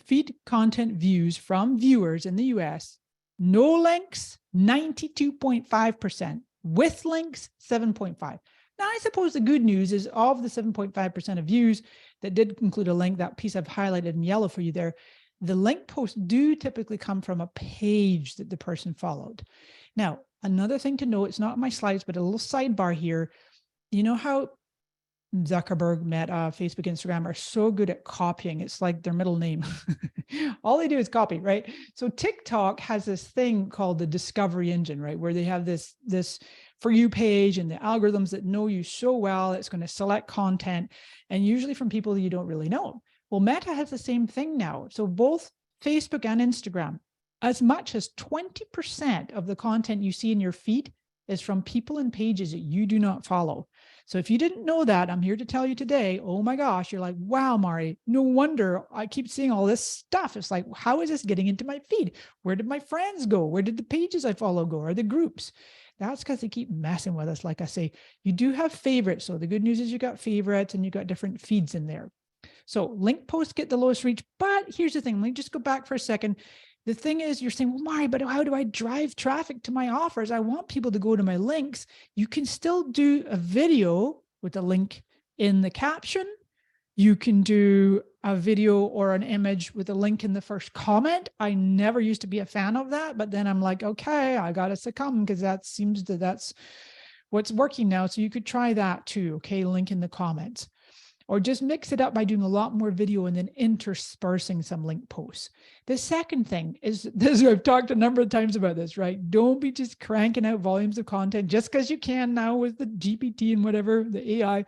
Feed content views from viewers in the US, no links, 92.5%, with links, 7.5%. Now, I suppose the good news is of the 7.5% of views that did include a link, that piece I've highlighted in yellow for you there, the link posts do typically come from a page that the person followed. Now, another thing to note, it's not in my slides, but a little sidebar here. You know how Zuckerberg, Meta, Facebook, Instagram are so good at copying. It's like their middle name. All they do is copy, right? So TikTok has this thing called the discovery engine, right? Where they have this For You page and the algorithms that know you so well, it's going to select content and usually from people that you don't really know. Well, Meta has the same thing now. So both Facebook and Instagram, as much as 20% of the content you see in your feed is from people and pages that you do not follow. So if you didn't know that, I'm here to tell you today, oh my gosh, you're like, wow, Mari, no wonder I keep seeing all this stuff. It's like, how is this getting into my feed? Where did my friends go? Where did the pages I follow go? Or the groups? That's because they keep messing with us. Like I say, you do have favorites. So the good news is you got favorites and you got different feeds in there. So link posts get the lowest reach, but here's the thing. Let me just go back for a second. The thing is, you're saying, well, Mari, but how do I drive traffic to my offers? I want people to go to my links. You can still do a video with a link in the caption. You can do a video or an image with a link in the first comment. I never used to be a fan of that, but then I'm like, okay, I got to succumb because that's what's working now. So you could try that too. Okay, link in the comments. or just mix it up by doing a lot more video and then interspersing some link posts. The second thing is this, I've talked a number of times about this, right? Don't be just cranking out volumes of content just because you can now with the GPT and whatever, the AI.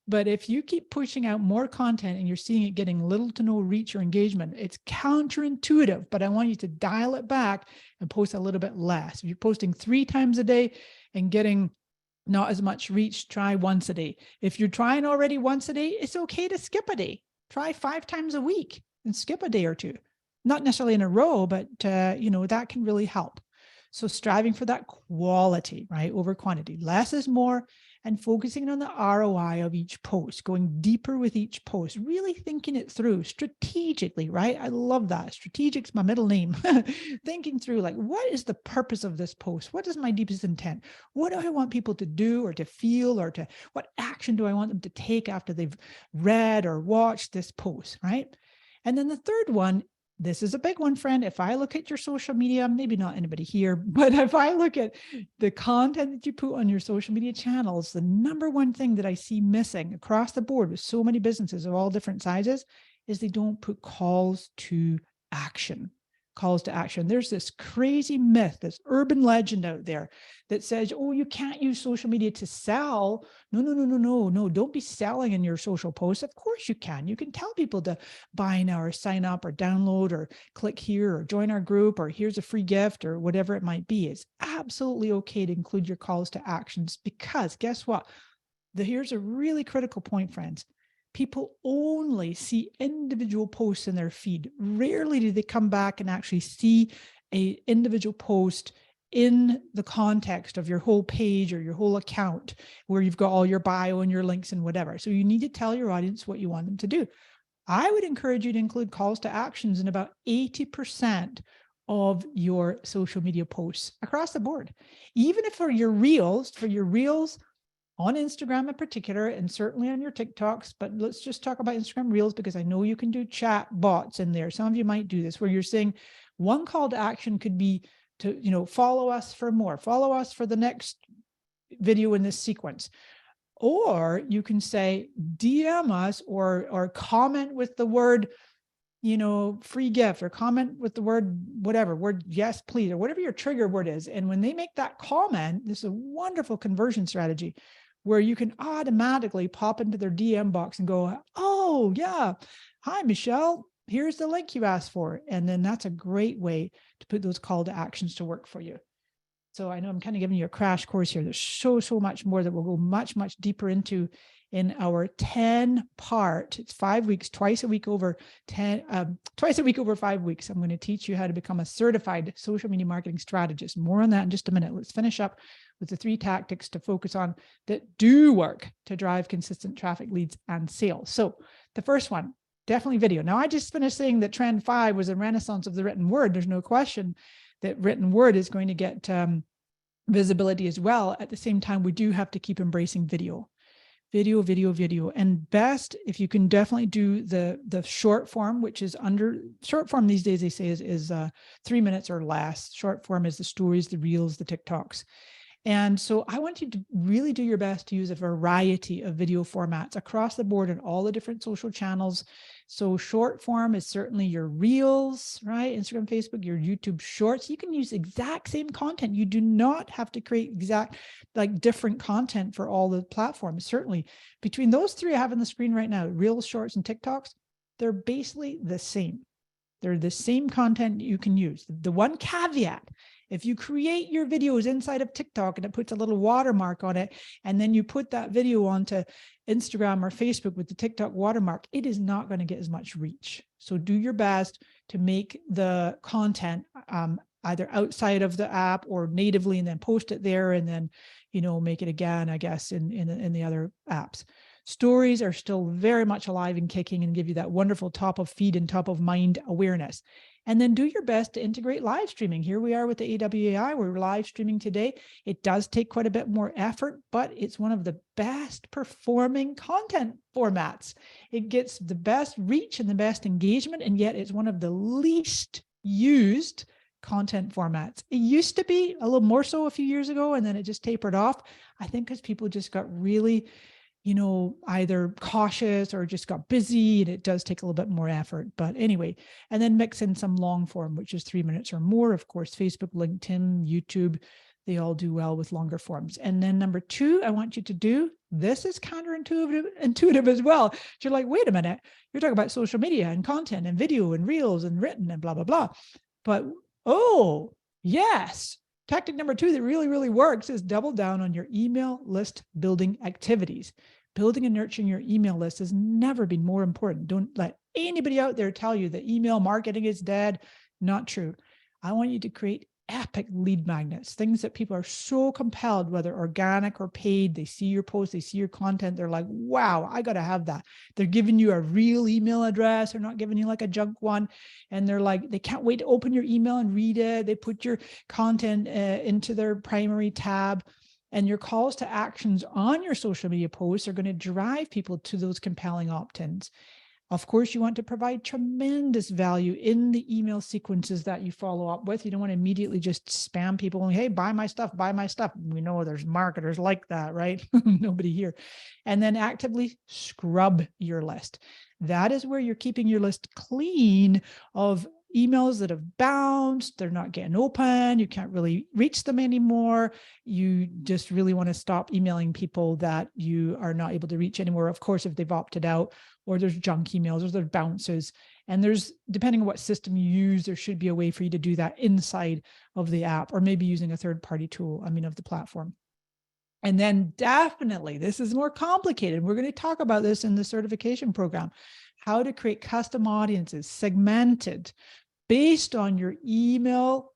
But if you keep pushing out more content and you're seeing it getting little to no reach or engagement, it's counterintuitive, but I want you to dial it back and post a little bit less. If you're posting 3 times a day and getting not as much reach, try once a day. If you're trying already once a day, it's okay to skip a day. Try 5 times a week and skip a day or 2. Not necessarily in a row, but that can really help. So striving for that quality, right, over quantity. Less is more, and focusing on the ROI of each post, going deeper with each post, really thinking it through strategically, right? I love that. Strategic's my middle name. Thinking through, like, what is the purpose of this post? What is my deepest intent? What do I want people to do or to feel, or to what action do I want them to take after they've read or watched this post, right? And then the third one, this is a big one, friend. If I look at your social media, maybe not anybody here, but if I look at the content that you put on your social media channels, the number one thing that I see missing across the board with so many businesses of all different sizes is they don't put calls to action. Calls to action. There's this crazy myth, this urban legend out there that says, oh, you can't use social media to sell. No, don't be selling in your social posts. Of course you can. You can tell people to buy now or sign up or download or click here or join our group or here's a free gift or whatever it might be. It's absolutely okay to include your calls to actions, because guess what? Here's a really critical point, friends. People only see individual posts in their feed. Rarely do they come back and actually see an individual post in the context of your whole page or your whole account, where you've got all your bio and your links and whatever. So you need to tell your audience what you want them to do. I would encourage you to include calls to actions in about 80% of your social media posts across the board. Even if for your reels, on Instagram in particular, and certainly on your TikToks, but let's just talk about Instagram Reels, because I know you can do chat bots in there. Some of you might do this, where you're saying one call to action could be to, follow us for more, follow us for the next video in this sequence. Or you can say, DM us or comment with the word, free gift, or comment with the word, yes, please, or whatever your trigger word is. And when they make that comment, this is a wonderful conversion strategy where you can automatically pop into their DM box and go, oh yeah, hi, Michelle, here's the link you asked for. And then that's a great way to put those call to actions to work for you. So I know I'm kind of giving you a crash course here. There's so much more that we'll go much deeper into in our 10-part, it's 5 weeks, twice a week over 5 weeks. I'm going to teach you how to become a certified social media marketing strategist. More on that in just a minute. Let's finish up with the 3 tactics to focus on that do work to drive consistent traffic, leads, and sales. So the first one, definitely video. Now, I just finished saying that trend 5 was a renaissance of the written word. There's no question that written word is going to get visibility as well. At the same time, we do have to keep embracing video. And best, if you can definitely do the short form, which is short form these days, they say is 3 minutes or less. Short form is the stories, the reels, the TikToks. And so I want you to really do your best to use a variety of video formats across the board in all the different social channels. So short form is certainly your reels, right? Instagram, Facebook, your YouTube shorts. You can use exact same content. You do not have to create different content for all the platforms. Certainly between those 3 I have on the screen right now, reels, shorts, and TikToks, they're basically the same. They're the same content you can use. The one caveat, if you create your videos inside of TikTok and it puts a little watermark on it, and then you put that video onto Instagram or Facebook with the TikTok watermark, it is not going to get as much reach. So do your best to make the content either outside of the app or natively, and then post it there, and then, make it again, I guess, in the other apps. Stories are still very much alive and kicking and give you that wonderful top of feed and top of mind awareness. And then do your best to integrate live streaming. Here we are with the AWAI. We're live streaming today. It does take quite a bit more effort, but it's one of the best performing content formats. It gets the best reach and the best engagement, and yet it's one of the least used content formats. It used to be a little more so a few years ago, and then it just tapered off. I think because people just got really either cautious or just got busy, and it does take a little bit more effort. But anyway, and then mix in some long form, which is 3 minutes or more. Of course, Facebook, LinkedIn, YouTube, they all do well with longer forms. And then number 2, I want you to do, this is counterintuitive as well. You're like, wait a minute, you're talking about social media and content and video and reels and written and blah, blah, blah. But, oh, yes. Tactic number 2 that really, really works is double down on your email list building activities. Building and nurturing your email list has never been more important. Don't let anybody out there tell you that email marketing is dead. Not true. I want you to create epic lead magnets, things that people are so compelled, whether organic or paid. They see your post, they see your content. They're like, wow, I got to have that. They're giving you a real email address. They're not giving you like a junk one. And they're like, they can't wait to open your email and read it. They put your content into their primary tab. And your calls to actions on your social media posts are going to drive people to those compelling opt-ins. Of course, you want to provide tremendous value in the email sequences that you follow up with. You don't want to immediately just spam people and, hey, buy my stuff, buy my stuff. We know there's marketers like that, right? Nobody here. And then actively scrub your list. That is where you're keeping your list clean of emails that have bounced, they're not getting open, you can't really reach them anymore. You just really want to stop emailing people that you are not able to reach anymore. Of course, if they've opted out, or there's junk emails, or there's bounces. And there's, depending on what system you use, there should be a way for you to do that inside of the app, or maybe using a third-party tool, of the platform. And then definitely, this is more complicated. We're going to talk about this in the certification program, how to create custom audiences, segmented, based on your email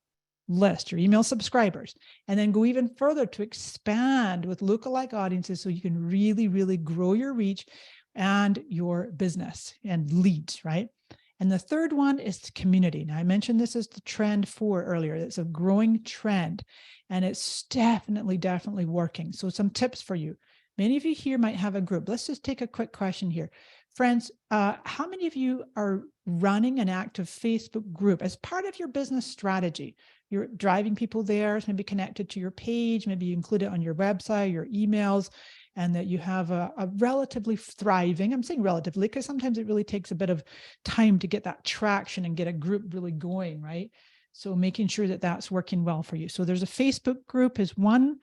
list, your email subscribers, and then go even further to expand with lookalike audiences so you can really, really grow your reach and your business and leads, right? And the third one is the community. Now, I mentioned this as the trend 4 earlier. It's a growing trend, and it's definitely working. So some tips for you. Many of you here might have a group. Let's just take a quick question here. Friends, how many of you are running an active Facebook group as part of your business strategy? You're driving people there, it's maybe connected to your page, maybe you include it on your website, your emails, and that you have a relatively thriving, I'm saying relatively, because sometimes it really takes a bit of time to get that traction and get a group really going, right? So making sure that that's working well for you. So there's a Facebook group is one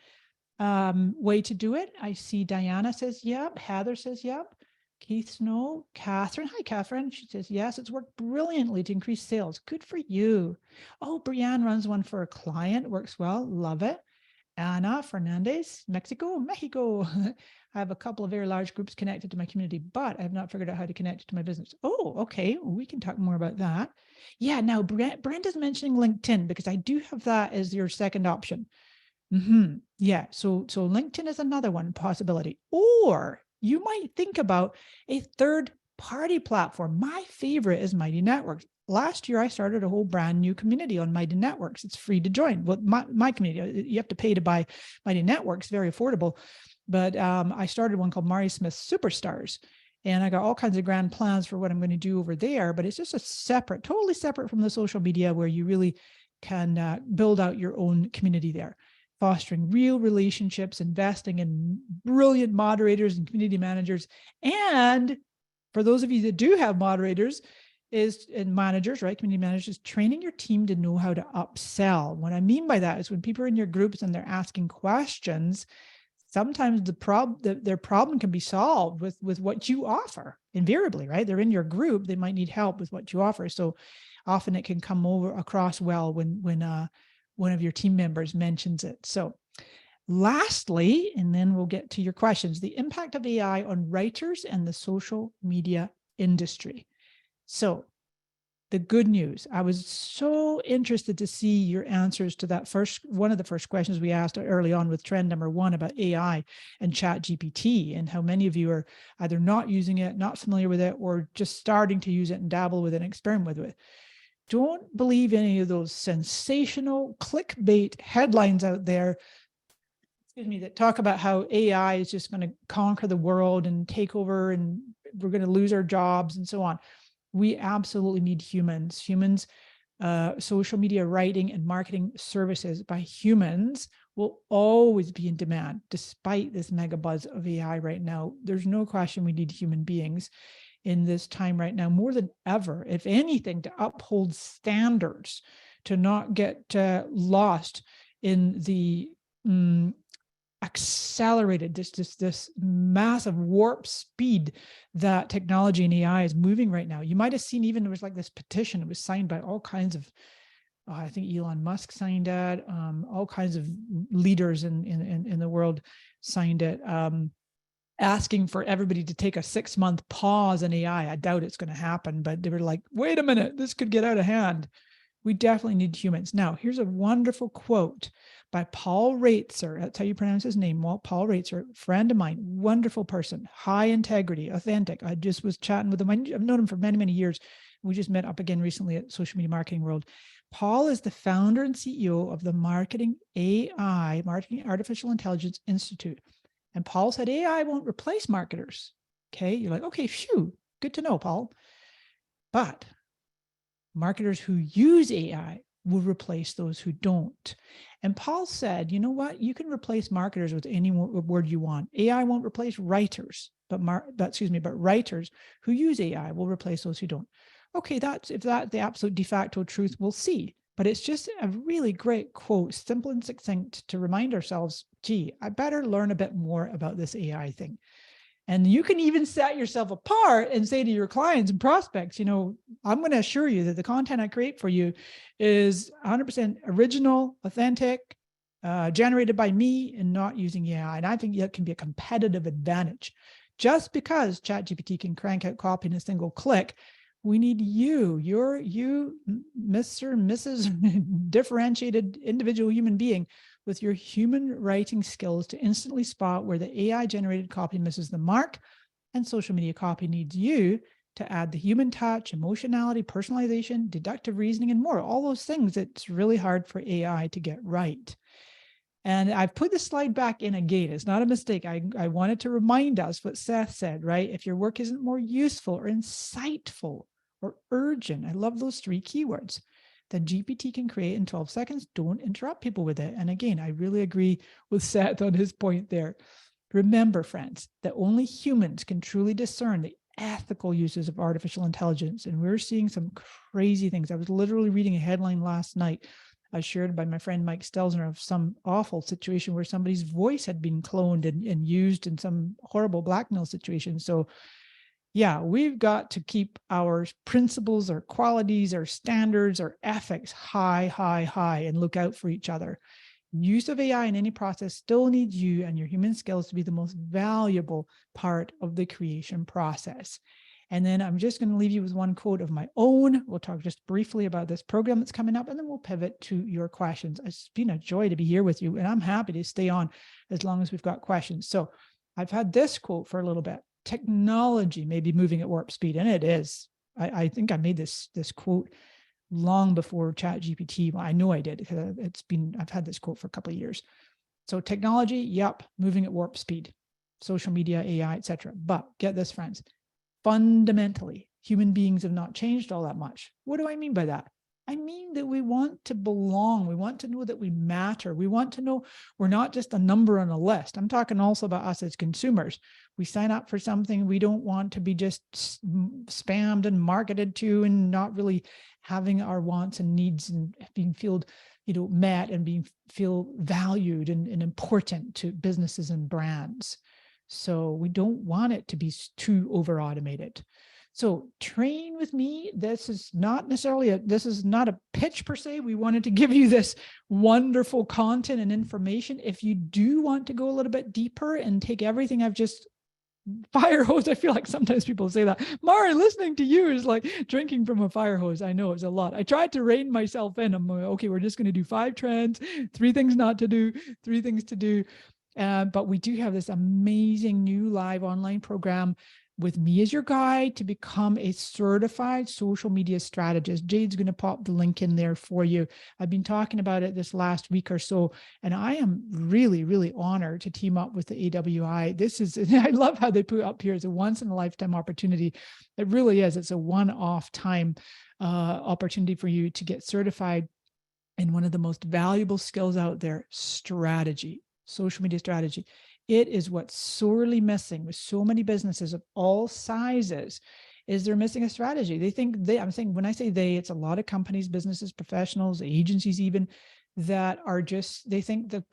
way to do it. I see Diana says, yep. Heather says, yep. Keith Snow, Catherine. Hi, Catherine. She says, yes, it's worked brilliantly to increase sales. Good for you. Oh, Brianne runs one for a client. Works well. Love it. Ana Fernandez, Mexico. I have a couple of very large groups connected to my community, but I have not figured out how to connect it to my business. Oh, okay. Well, we can talk more about that. Yeah, now Brenda's mentioning LinkedIn because I do have that as your second option. Yeah, so LinkedIn is another one possibility. Or you might think about a third-party platform. My favorite is Mighty Networks. Last year, I started a whole brand new community on Mighty Networks. It's free to join. Well, my community, you have to pay to buy Mighty Networks, very affordable. But I started one called Mari Smith Superstars. And I got all kinds of grand plans for what I'm going to do over there. But it's just a separate, totally separate from the social media where you really can build out your own community there. Fostering real relationships, investing in brilliant moderators and community managers. And for those of you that do have moderators and managers, right? Community managers, training your team to know how to upsell. What I mean by that is when people are in your groups and they're asking questions, sometimes their problem can be solved with what you offer invariably, right? They're in your group. They might need help with what you offer. So often it can come across well when one of your team members mentions it. So lastly, and then we'll get to your questions, the impact of AI on writers and the social media industry. So the good news, I was so interested to see your answers to that one of the first questions we asked early on with trend number 1 about AI and ChatGPT, and how many of you are either not using it, not familiar with it, or just starting to use it and dabble with it and experiment with it. Don't believe any of those sensational clickbait headlines out there, that talk about how AI is just going to conquer the world and take over and we're going to lose our jobs and so on. We absolutely need humans. Humans social media writing and marketing services by humans will always be in demand, despite this mega buzz of AI right now. There's no question we need human beings in this time right now, more than ever, if anything, to uphold standards, to not get lost in the accelerated, this massive warp speed that technology and AI is moving right now. You might have seen, even there was like this petition, it was signed by all kinds of, I think Elon Musk signed it, all kinds of leaders in the world signed it, asking for everybody to take a 6-month pause in AI. I doubt it's going to happen, but they were like, wait a minute, this could get out of hand. We definitely need humans. Now, here's a wonderful quote by Paul Raitzer. That's how you pronounce his name. Well, Paul Raitzer, friend of mine, wonderful person, high integrity, authentic. I just was chatting with him. I've known him for many, many years. We just met up again recently at Social Media Marketing World. Paul is the founder and CEO of the Marketing AI, Marketing Artificial Intelligence Institute. And Paul said, AI won't replace marketers. Okay, you're like, okay, phew, good to know, Paul. But marketers who use AI will replace those who don't. And Paul said, you know what? You can replace marketers with any word you want. AI won't replace writers, but writers who use AI will replace those who don't. Okay, if that's the absolute de facto truth, we'll see. But it's just a really great quote, simple and succinct, to remind ourselves, gee, I better learn a bit more about this AI thing. And you can even set yourself apart and say to your clients and prospects, you know, I'm going to assure you that the content I create for you is 100% original, authentic, generated by me and not using AI. And I think that can be a competitive advantage. Just because ChatGPT can crank out copy in a single click, we need you, Mr. and Mrs. differentiated individual human being with your human writing skills to instantly spot where the AI generated copy misses the mark, and social media copy needs you to add the human touch, emotionality, personalization, deductive reasoning, and more. All those things it's really hard for AI to get right. And I've put the slide back in again. It's not a mistake. I wanted to remind us what Seth said, right? If your work isn't more useful or insightful or urgent, I love those 3 keywords, that GPT can create in 12 seconds. Don't interrupt people with it. And again, I really agree with Seth on his point there. Remember, friends, that only humans can truly discern the ethical uses of artificial intelligence. And we're seeing some crazy things. I was literally reading a headline last night, shared by my friend Mike Stelzner, of some awful situation where somebody's voice had been cloned and used in some horrible blackmail situation. So yeah, we've got to keep our principles, our qualities, our standards, our ethics high, and look out for each other. Use of AI in any process still needs you and your human skills to be the most valuable part of the creation process. And then I'm just going to leave you with one quote of my own. We'll talk just briefly about this program that's coming up, and then we'll pivot to your questions. It's been a joy to be here with you, and I'm happy to stay on as long as we've got questions. So I've had this quote for a little bit. Technology may be moving at warp speed, and it is. I think I made this quote long before ChatGPT. Well, I know I did, because I've had this quote for a couple of years. So technology, yep, moving at warp speed, social media, AI, etc. But get this, friends, fundamentally, human beings have not changed all that much. What do I mean by that? I mean that we want to belong. We want to know that we matter. We want to know we're not just a number on a list. I'm talking also about us as consumers. We sign up for something. We don't want to be just spammed and marketed to and not really having our wants and needs and being met and feel valued and important to businesses and brands. So we don't want it to be too over automated. So train with me. This is not a pitch per se. We wanted to give you this wonderful content and information. If you do want to go a little bit deeper and take everything I've just fire hose, I feel like sometimes people say that. Mari, listening to you is like drinking from a fire hose. I know it's a lot. I tried to rein myself in. I'm like, okay, we're just going to do 5 trends, 3 things not to do, 3 things to do. But we do have this amazing new live online program with me as your guide to become a certified social media strategist. Jade's going to pop the link in there for you. I've been talking about it this last week or so, and I am really, really honored to team up with the AWI. This is, I love how they put up here, it's a once in a lifetime opportunity. It really is. It's a one-off time opportunity for you to get certified in one of the most valuable skills out there, strategy, social media strategy. It is what's sorely missing with so many businesses of all sizes, is they're missing a strategy. They think I'm saying, when I say they, it's a lot of companies, businesses, professionals, agencies even, that are just, they think the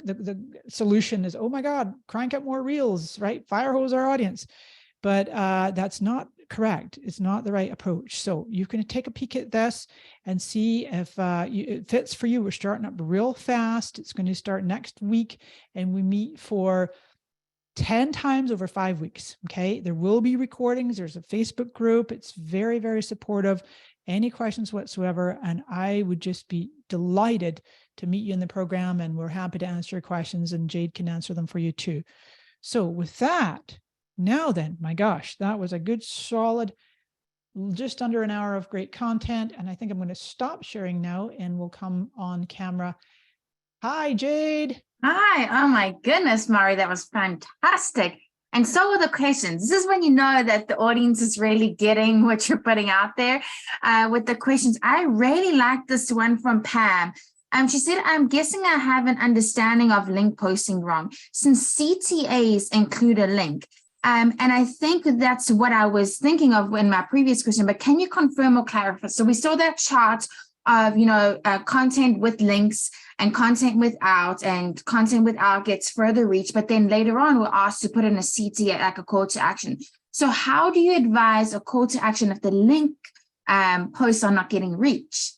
solution is, oh my God, crank out more reels, right? Fire hose our audience. But that's not correct. It's not the right approach. So you can take a peek at this and see if it fits for you. We're starting up real fast. It's going to start next week, and we meet for 10 times over 5 weeks. Okay. There will be recordings. There's a Facebook group. It's very, very supportive. Any questions whatsoever. And I would just be delighted to meet you in the program, and we're happy to answer your questions, and Jade can answer them for you too. So with that, now then, my gosh, that was a good solid, just under an hour of great content. And I think I'm going to stop sharing now, and we'll come on camera. Hi, Jade. Hi. Oh my goodness, Mari, that was fantastic. And so were the questions. This is when you know that the audience is really getting what you're putting out there with the questions. I really like this one from Pam. She said, I'm guessing I have an understanding of link posting wrong, since CTAs include a link. And I think that's what I was thinking of in my previous question, but can you confirm or clarify? So we saw that chart of, content with links and content without, and content without gets further reach, but then later on we're asked to put in a CTA, like a call to action. So how do you advise a call to action if the link posts are not getting reach?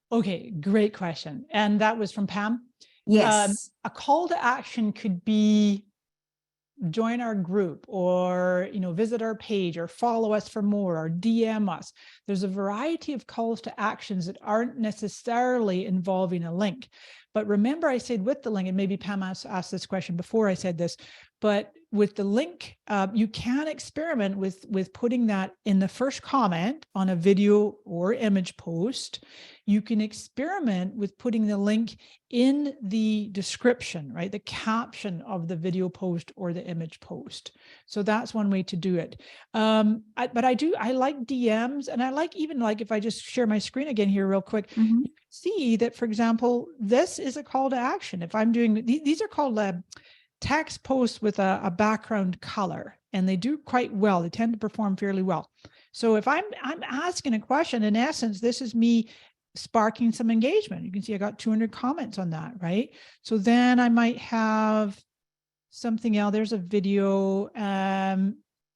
Okay, great question. And that was from Pam? Yes. A call to action could be join our group, or visit our page, or follow us for more, or DM us. There's a variety of calls to actions that aren't necessarily involving a link. But remember, I said with the link, and maybe Pam asked this question before I said this, but with the link, you can experiment with putting that in the first comment on a video or image post. You can experiment with putting the link in the description, right? The caption of the video post or the image post. So that's one way to do it. But I like DMs, and I like, even like, if I just share my screen again here real quick, you can see that, for example, this is a call to action. If I'm doing, these are called text posts with a background color, and they do quite well. They tend to perform fairly well. So if I'm asking a question, in essence, this is me sparking some engagement. You can see I got 200 comments on that, right? So then I might have something else. There's a video.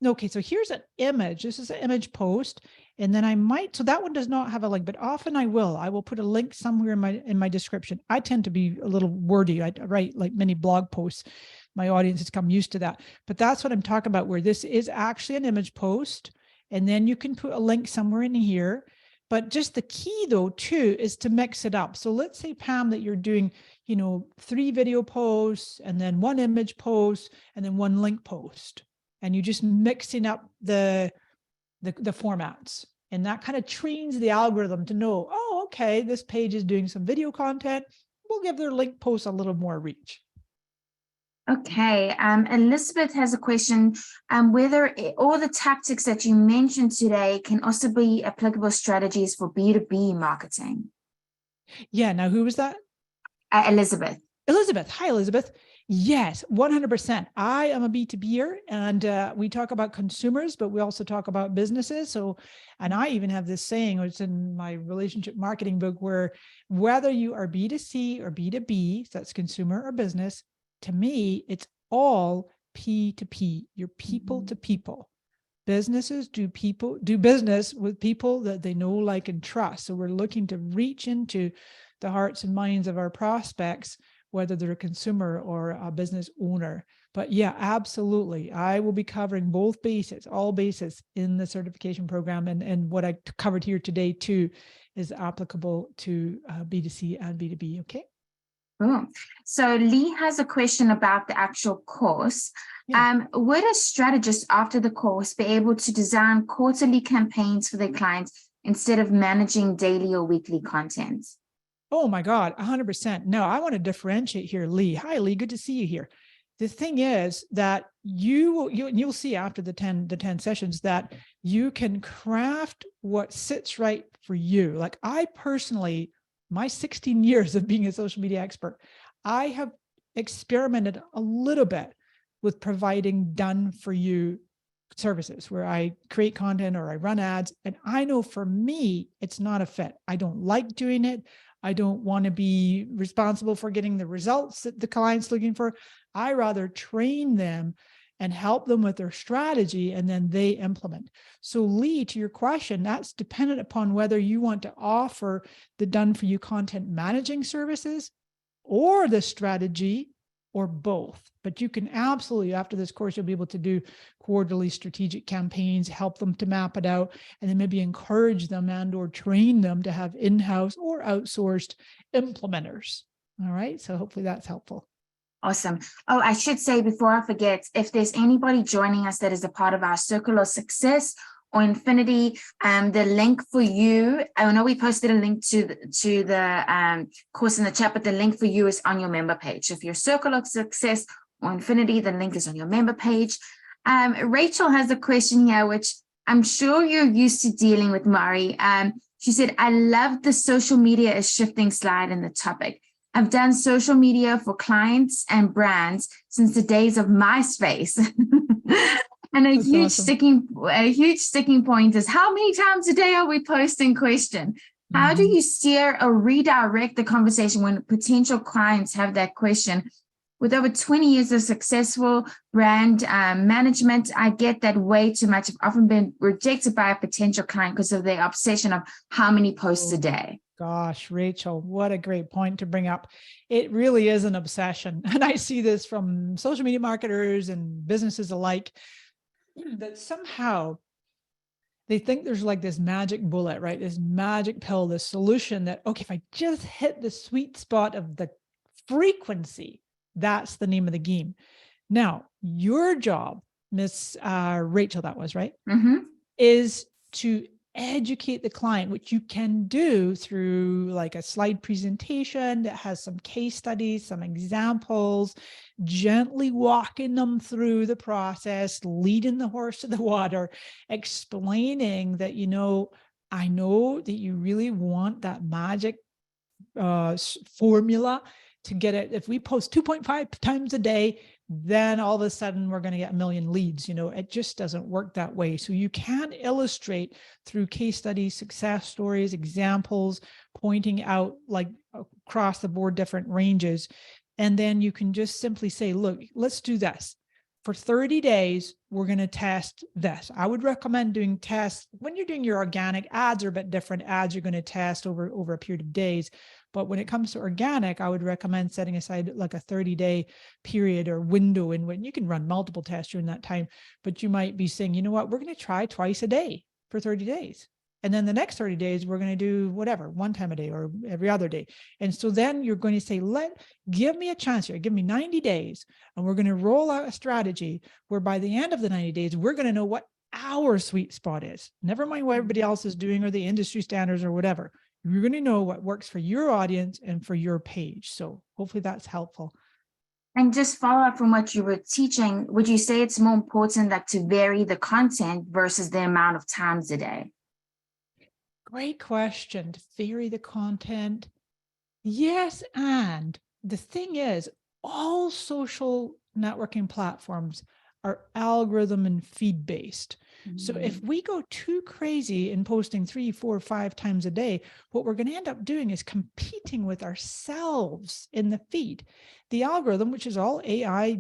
Okay, so here's an image. This is an image post. And then I might, so that one does not have a link, but often I will put a link somewhere in my description. I tend to be a little wordy. I write like many blog posts. My audience has come used to that, but that's what I'm talking about, where this is actually an image post. And then you can put a link somewhere in here. But just the key though, too, is to mix it up. So let's say, Pam, that you're doing, 3 video posts, and then 1 image post, and then 1 link post, and you're just mixing up the formats. And that kind of trains the algorithm to know, oh, okay, this page is doing some video content. We'll give their link post a little more reach. Okay, Elizabeth has a question, whether all the tactics that you mentioned today can also be applicable strategies for B2B marketing. Yeah, now who was that? Elizabeth. Elizabeth. Hi, Elizabeth. Yes, 100%. I am a B2B'er, and we talk about consumers, but we also talk about businesses. So, and I even have this saying, it's in my relationship marketing book, where whether you are B2C or B2B, so that's consumer or business, to me, it's all P2P. You're people to people. Businesses do business with people that they know, like, and trust. So we're looking to reach into the hearts and minds of our prospects, whether they're a consumer or a business owner. But yeah, absolutely. I will be covering both bases, all bases in the certification program. And what I covered here today too is applicable to B2C and B2B. Okay. Cool. So Lee has a question about the actual course. Yeah. Would a strategist after the course be able to design quarterly campaigns for their clients instead of managing daily or weekly content? Oh my God, 100%. No, I want to differentiate here, Lee. Hi, Lee. Good to see you here. The thing is that you'll see after the 10 sessions that you can craft what sits right for you. Like I personally, my 16 years of being a social media expert, I have experimented a little bit with providing done for you services where I create content or I run ads. And I know for me, it's not a fit. I don't like doing it. I don't want to be responsible for getting the results that the client's looking for. I rather train them and help them with their strategy, and then they implement. So Lee, to your question, that's dependent upon whether you want to offer the done for you content managing services or the strategy or both. But you can absolutely, after this course, you'll be able to do quarterly strategic campaigns, help them to map it out, and then maybe encourage them and or train them to have in-house or outsourced implementers. All right, so hopefully that's helpful. Awesome. Oh, I should say before I forget, if there's anybody joining us that is a part of our Circle of Success or Infinity, the link for you, I know we posted a link to the course in the chat, but the link for you is on your member page. So if you're Circle of Success or Infinity, the link is on your member page. Rachel has a question here, which I'm sure you're used to dealing with, Mari. She said, I love the social media is shifting slide in the topic. I've done social media for clients and brands since the days of MySpace. And a huge sticking point is how many times a day are we posting question? How do you steer or redirect the conversation when potential clients have that question? With over 20 years of successful brand management, I get that way too much. I've often been rejected by a potential client because of their obsession of how many posts a day. Gosh, Rachel, what a great point to bring up. It really is an obsession. And I see this from social media marketers and businesses alike, that somehow they think there's like this magic bullet, right? This magic pill, this solution that, okay, if I just hit the sweet spot of the frequency, that's the name of the game. Now, your job, Miss Rachel, that was right, is to educate the client, which you can do through like a slide presentation that has some case studies, some examples, gently walking them through the process, leading the horse to the water, explaining that, you know, I know that you really want that magic formula to get it. If we post 2.5 times a day, then all of a sudden we're going to get 1 million leads. You know, it just doesn't work that way. So you can illustrate through case studies, success stories, examples, pointing out like across the board different ranges. And then you can just simply say, look, let's do this. For 30 days, we're going to test this. I would recommend doing tests when you're doing your organic ads are a bit different. Ads you're going to test over a period of days. But when it comes to organic, I would recommend setting aside like a 30-day period or window in when you can run multiple tests during that time. But you might be saying, you know what, we're going to try twice a day for 30 days. And then the next 30 days, we're going to do whatever, one time a day or every other day. And so then you're going to say, give me a chance here. Give me 90 days. And we're going to roll out a strategy where by the end of the 90 days, we're going to know what our sweet spot is. Never mind what everybody else is doing or the industry standards or whatever. You're going to know what works for your audience and for your page. So hopefully that's helpful. And just follow up from what you were teaching, would you say it's more important that to vary the content versus the amount of times a day? Great question. To vary the content. Yes. And the thing is, all social networking platforms are algorithm and feed based. So if we go too crazy in posting 3, 4, 5 times a day, what we're going to end up doing is competing with ourselves in the feed. The algorithm, which is all AI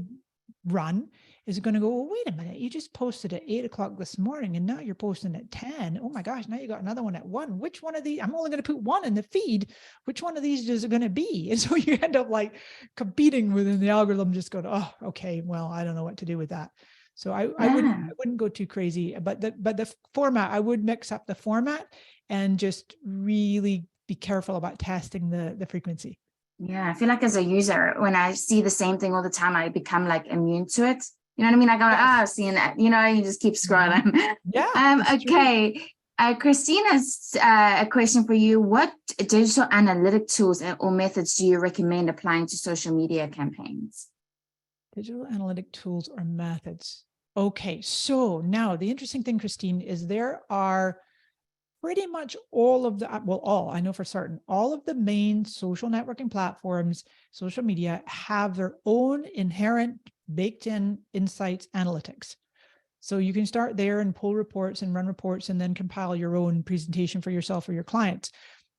run, is going to go, well, wait a minute, you just posted at 8 o'clock this morning and now you're posting at 10. Oh my gosh, now you got another one at 1. Which one of these? I'm only going to put one in the feed. Which one of these is it going to be? And so you end up like competing within the algorithm, just going, oh, okay, well, I don't know what to do with that. So I wouldn't go too crazy, but the format, I would mix up the format and just really be careful about testing the frequency. Yeah, I feel like as a user, when I see the same thing all the time, I become like immune to it. You know what I mean? I go, Yes. seeing that, you just keep Mhm. scrolling. Yeah, it's true. Okay. Christina's a question for you. What digital analytic tools or methods do you recommend applying to social media campaigns? Digital analytic tools or methods. Okay, so now the interesting thing, Christine, is there are pretty much all of the, I know for certain, all of the main social networking platforms, social media have their own inherent baked in insights analytics. So you can start there and pull reports and run reports and then compile your own presentation for yourself or your clients.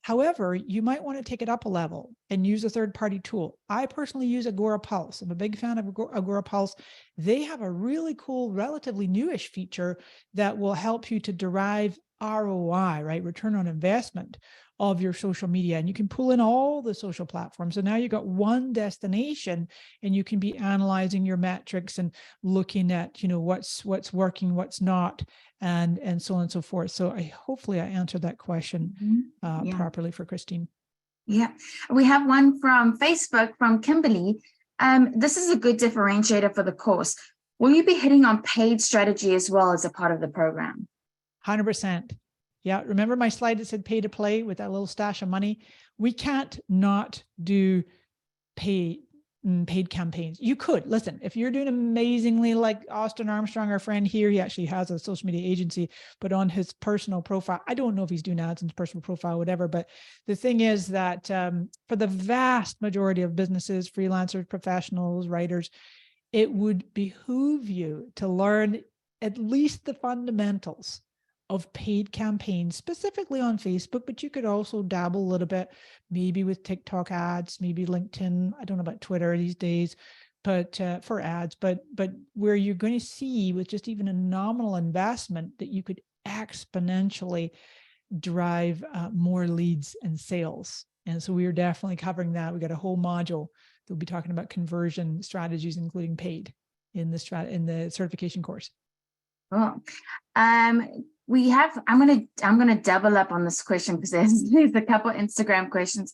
However, you might want to take it up a level and use a third-party tool. I personally use Agora Pulse. I'm a big fan of Agora Pulse. They have a really cool, relatively newish feature that will help you to derive ROI, right? Return on investment of your social media. And you can pull in all the social platforms. So now you've got one destination and you can be analyzing your metrics and looking at, what's working, what's not, and so on and so forth. So hopefully I answered that question Yeah. properly for Christine. Yeah, we have one from Facebook from Kimberly. This is a good differentiator for the course. Will you be hitting on paid strategy as well as a part of the program? 100%. Yeah, remember my slide that said pay to play with that little stash of money? We can't not do paid campaigns. You could, listen, if you're doing amazingly, like Austin Armstrong, our friend here, he actually has a social media agency, but on his personal profile, I don't know if he's doing ads in his personal profile, whatever, but the thing is that for the vast majority of businesses, freelancers, professionals, writers, it would behoove you to learn at least the fundamentals of paid campaigns, specifically on Facebook, but you could also dabble a little bit, maybe with TikTok ads, maybe LinkedIn. I don't know about Twitter these days, but for ads, but where you're going to see with just even a nominal investment that you could exponentially drive more leads and sales. And so we are definitely covering that. We got a whole module that will be talking about conversion strategies, including paid, in the certification course. Cool. I'm gonna double up on this question because there's a couple Instagram questions.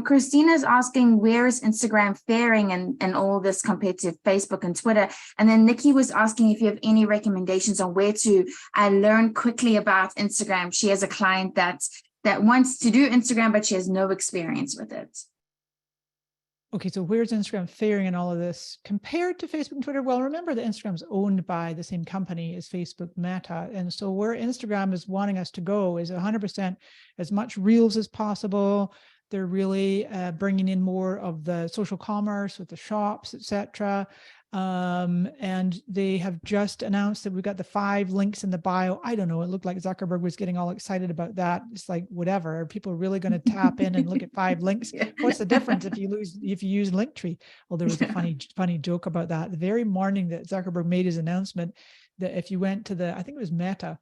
Christina's asking, where is Instagram faring in all this compared to Facebook and Twitter? And then Nikki was asking if you have any recommendations on where to learn quickly about Instagram. She has a client that wants to do Instagram, but she has no experience with it. Okay, so where's Instagram faring in all of this compared to Facebook and Twitter? Well, remember that Instagram's owned by the same company as Facebook Meta. And so where Instagram is wanting us to go is 100% as much Reels as possible. They're really bringing in more of the social commerce with the shops, etc. And they have just announced that we've got the 5 links in the bio. I don't know. It looked like Zuckerberg was getting all excited about that. It's like, whatever. Are people really going to tap in and look at 5 links? Yeah. What's the difference if you use Linktree? Well, there was a funny joke about that. The very morning that Zuckerberg made his announcement that if you went to I think it was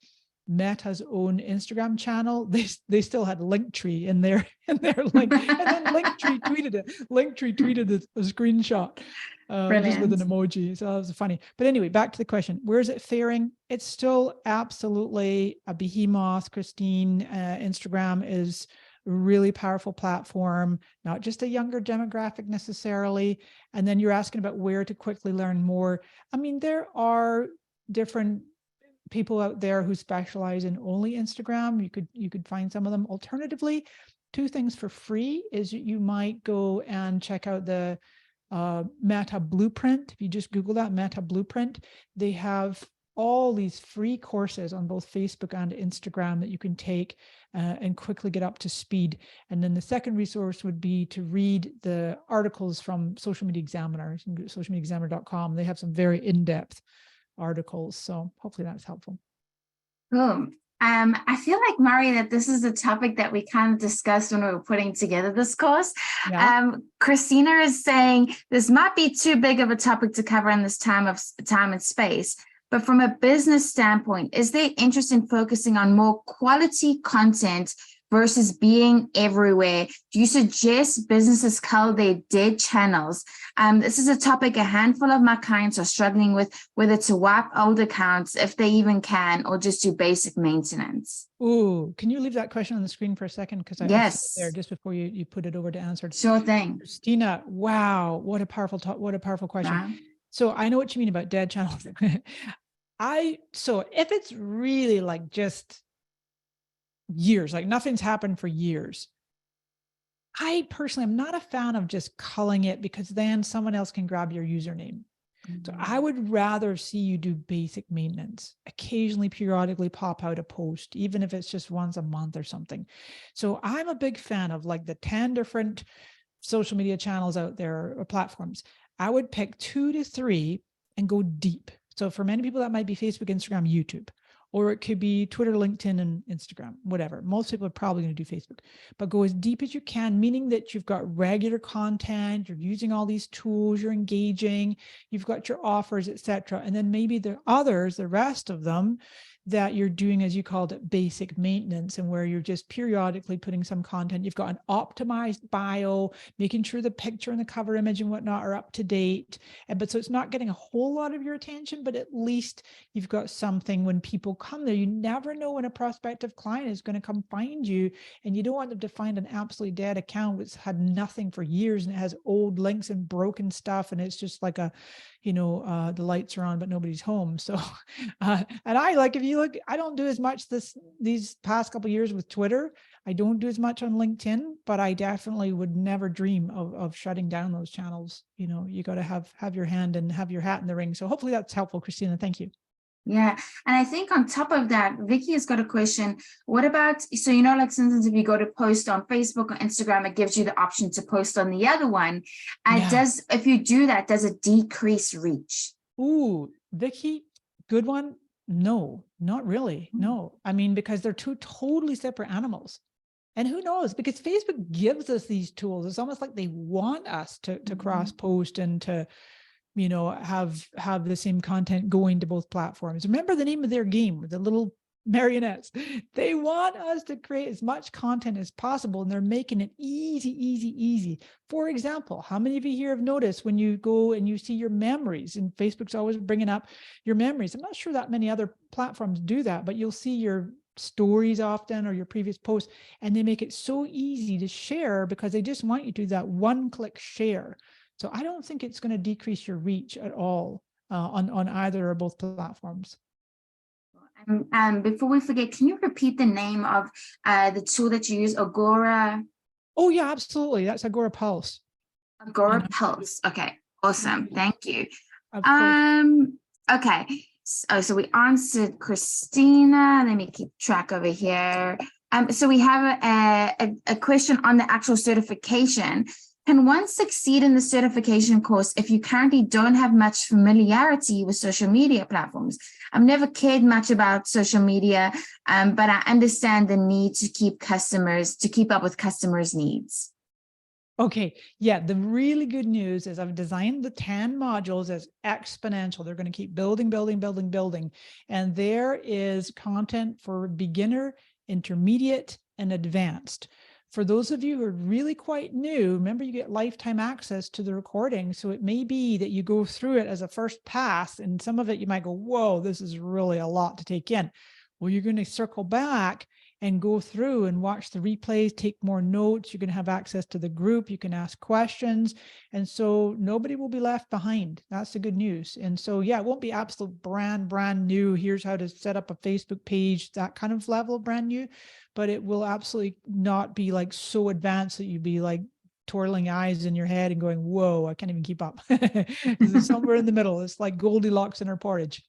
Meta's own Instagram channel, they still had Linktree in their link, and then Linktree tweeted it. Linktree tweeted a screenshot just with an emoji. So that was funny. But anyway, back to the question: where is it faring? It's still absolutely a behemoth, Christine. Instagram is a really powerful platform, not just a younger demographic necessarily. And then you're asking about where to quickly learn more. I mean, there are different people out there who specialize in only Instagram. You could find some of them. Alternatively, 2 things for free is you might go and check out the Meta Blueprint. If you just Google that, Meta Blueprint, they have all these free courses on both Facebook and Instagram that you can take and quickly get up to speed. And then the second resource would be to read the articles from Social Media Examiner, socialmediaexaminer.com. They have some very in-depth articles. So hopefully that's helpful. Cool. I feel like, Mari, that this is a topic that we kind of discussed when we were putting together this course. Yeah. Christina is saying this might be too big of a topic to cover in this time and space. But from a business standpoint, is there interest in focusing on more quality content versus being everywhere? Do you suggest businesses cull their dead channels? This is a topic a handful of my clients are struggling with, whether to wipe old accounts if they even can, or just do basic maintenance. Ooh, can you leave that question on the screen for a second? Because I saw it there Yes, just before you put it over to answer. sure thing. Christina, wow, what a powerful question. Wow. So I know what you mean about dead channels. So if it's really like just years, like nothing's happened for years, I personally am not a fan of just culling it, because then someone else can grab your username. So I would rather see you do basic maintenance, occasionally, periodically pop out a post, even if it's just once a month or something. So I'm a big fan of like the 10 different social media channels out there or platforms. I would pick 2 to 3 and go deep. So for many people, that might be Facebook, Instagram, YouTube, or it could be Twitter, LinkedIn, and Instagram, whatever. Most people are probably going to do Facebook, but go as deep as you can, meaning that you've got regular content, you're using all these tools, you're engaging, you've got your offers, etc. And then maybe the others, the rest of them, that you're doing, as you called it, basic maintenance, and where you're just periodically putting some content. You've got an optimized bio, making sure the picture and the cover image and whatnot are up to date. But so it's not getting a whole lot of your attention, but at least you've got something when people come there. You never know when a prospective client is going to come find you, and you don't want them to find an absolutely dead account that's had nothing for years and it has old links and broken stuff, and it's just like a, the lights are on but nobody's home. So and I, like, if you look, I don't do as much these past couple of years with Twitter. I don't do as much on LinkedIn, but I definitely would never dream of shutting down those channels. You got to have your hand and have your hat in the ring. So hopefully that's helpful, Christina. Thank you. Yeah. And I think on top of that, Vicky has got a question. What about, so, like sometimes if you go to post on Facebook or Instagram, it gives you the option to post on the other one. And if you do that, does it decrease reach? Ooh, Vicky, good one. No, not really. No, I mean, because they're 2 totally separate animals. And who knows, because Facebook gives us these tools. It's almost like they want us to cross post and to, have the same content going to both platforms. Remember the name of their game, the little marionettes. They want us to create as much content as possible, and they're making it easy. For example, how many of you here have noticed when you go and you see your memories, and Facebook's always bringing up your memories? I'm not sure that many other platforms do that, but you'll see your stories often or your previous posts, and they make it so easy to share because they just want you to do that one-click share. So I don't think it's going to decrease your reach at all on either or both platforms. Before we forget, can you repeat the name of the tool that you use, Agora? Oh yeah, absolutely. That's Agora Pulse. Agora Pulse. Okay, awesome. Thank you. Of course. Okay. So we answered Christina. Let me keep track over here. So we have a question on the actual certification. Can one succeed in the certification course if you currently don't have much familiarity with social media platforms? I've never cared much about social media, but I understand the need to keep up with customers' needs. Okay, yeah, the really good news is I've designed the 10 modules as exponential. They're going to keep building. And there is content for beginner, intermediate, and advanced. For those of you who are really quite new, remember you get lifetime access to the recording. So it may be that you go through it as a first pass, and some of it you might go, whoa, this is really a lot to take in. Well, you're going to circle back and go through and watch the replays, take more notes. You're going to have access to the group. You can ask questions. And so nobody will be left behind. That's the good news. And so, yeah, it won't be absolute brand new. Here's how to set up a Facebook page, that kind of level of brand new, but it will absolutely not be like so advanced that you'd be like twirling eyes in your head and going, whoa, I can't even keep up. It's somewhere in the middle. It's like Goldilocks in her porridge.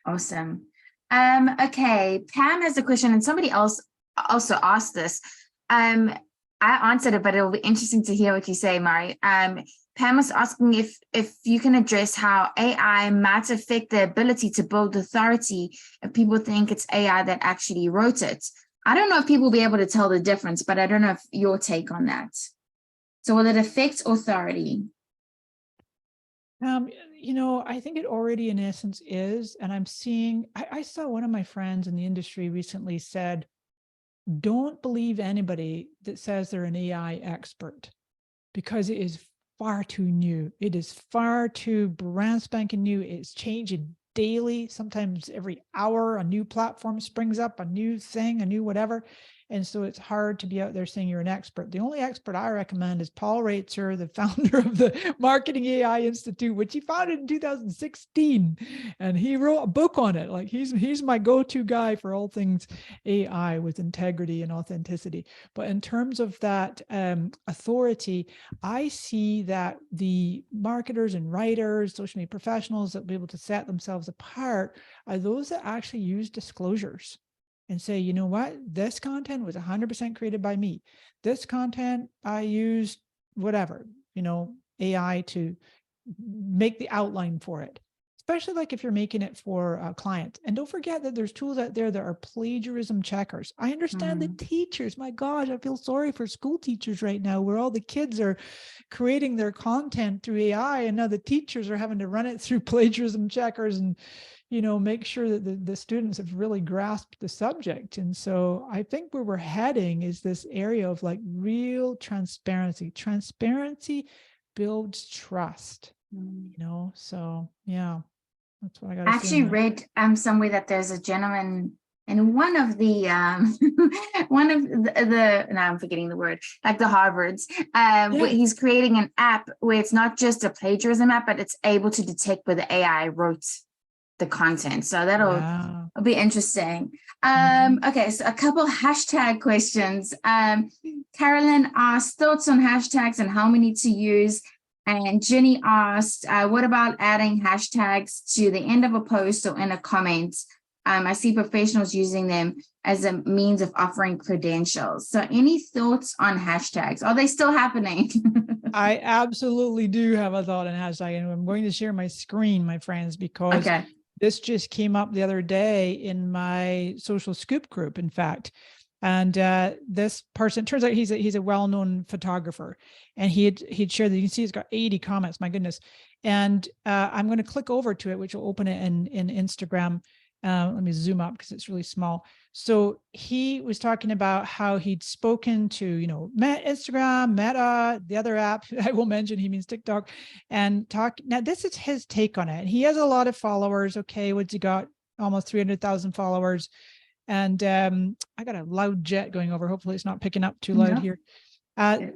Awesome. Okay, Pam has a question, and somebody else also asked this. I answered it, but it'll be interesting to hear what you say, Mari. Pam was asking if you can address how AI might affect the ability to build authority if people think it's AI that actually wrote it. I don't know if people will be able to tell the difference, but I don't know if your take on that. So will it affect authority? I think it already in essence is, and I'm seeing, I saw one of my friends in the industry recently said, don't believe anybody that says they're an AI expert, because it is far too new. It is far too brand spanking new. It's changing daily. Sometimes every hour, a new platform springs up, a new thing, a new whatever. And so it's hard to be out there saying you're an expert. The only expert I recommend is Paul Reitzer, the founder of the Marketing AI Institute, which he founded in 2016. And he wrote a book on it. Like he's my go-to guy for all things AI with integrity and authenticity. But in terms of that authority, I see that the marketers and writers, social media professionals that will be able to set themselves apart are those that actually use disclosures and say, you know what, this content was 100% created by me. This content, I used whatever, AI to make the outline for it. Especially like if you're making it for a client. And don't forget that there's tools out there that are plagiarism checkers. I understand the teachers. My gosh, I feel sorry for school teachers right now, where all the kids are creating their content through AI, and now the teachers are having to run it through plagiarism checkers and make sure that the students have really grasped the subject. And so I think where we're heading is this area of like real transparency. Transparency builds trust, so yeah, that's what I got to say. I actually read somewhere that there's a gentleman in one of the now I'm forgetting the word, like the Harvards, where he's creating an app where it's not just a plagiarism app, but it's able to detect whether AI wrote the content. So that'll be interesting. Okay, so a couple hashtag questions. Carolyn asked thoughts on hashtags and how many to use. And Jenny asked, what about adding hashtags to the end of a post or in a comment? I see professionals using them as a means of offering credentials. So any thoughts on hashtags? Are they still happening? I absolutely do have a thought on hashtag, and I'm going to share my screen, my friends, because this just came up the other day in my social scoop group, in fact. And this person, turns out he's a well-known photographer, and he'd shared that. You can see it's got 80 comments, my goodness. And I'm going to click over to it, which will open it in Instagram. Let me zoom up because it's really small. So he was talking about how he'd spoken to, Instagram, Meta, the other app I will mention, he means TikTok, and now this is his take on it. He has a lot of followers. Okay, what's he got? Almost 300,000 followers. And I got a loud jet going over. Hopefully it's not picking up too loud here.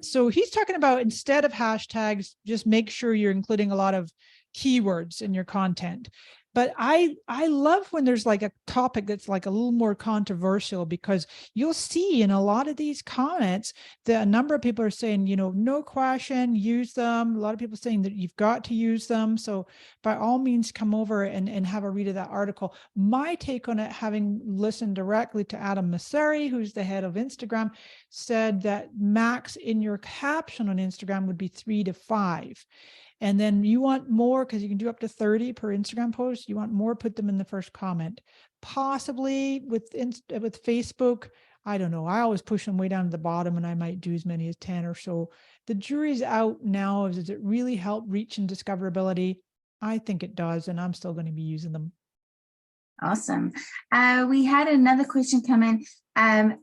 So he's talking about, instead of hashtags, just make sure you're including a lot of keywords in your content. But I love when there's like a topic that's like a little more controversial, because you'll see in a lot of these comments that a number of people are saying, no question, use them. A lot of people saying that you've got to use them. So by all means, come over and have a read of that article. My take on it, having listened directly to Adam Mosseri, who's the head of Instagram, said that max in your caption on Instagram would be 3 to 5. And then you want more, because you can do up to 30 per Instagram post. You want more, put them in the first comment. Possibly with Facebook, I don't know. I always push them way down to the bottom, and I might do as many as 10 or so. The jury's out now. Does it really help reach and discoverability? I think it does, and I'm still going to be using them. Awesome. We had another question come in.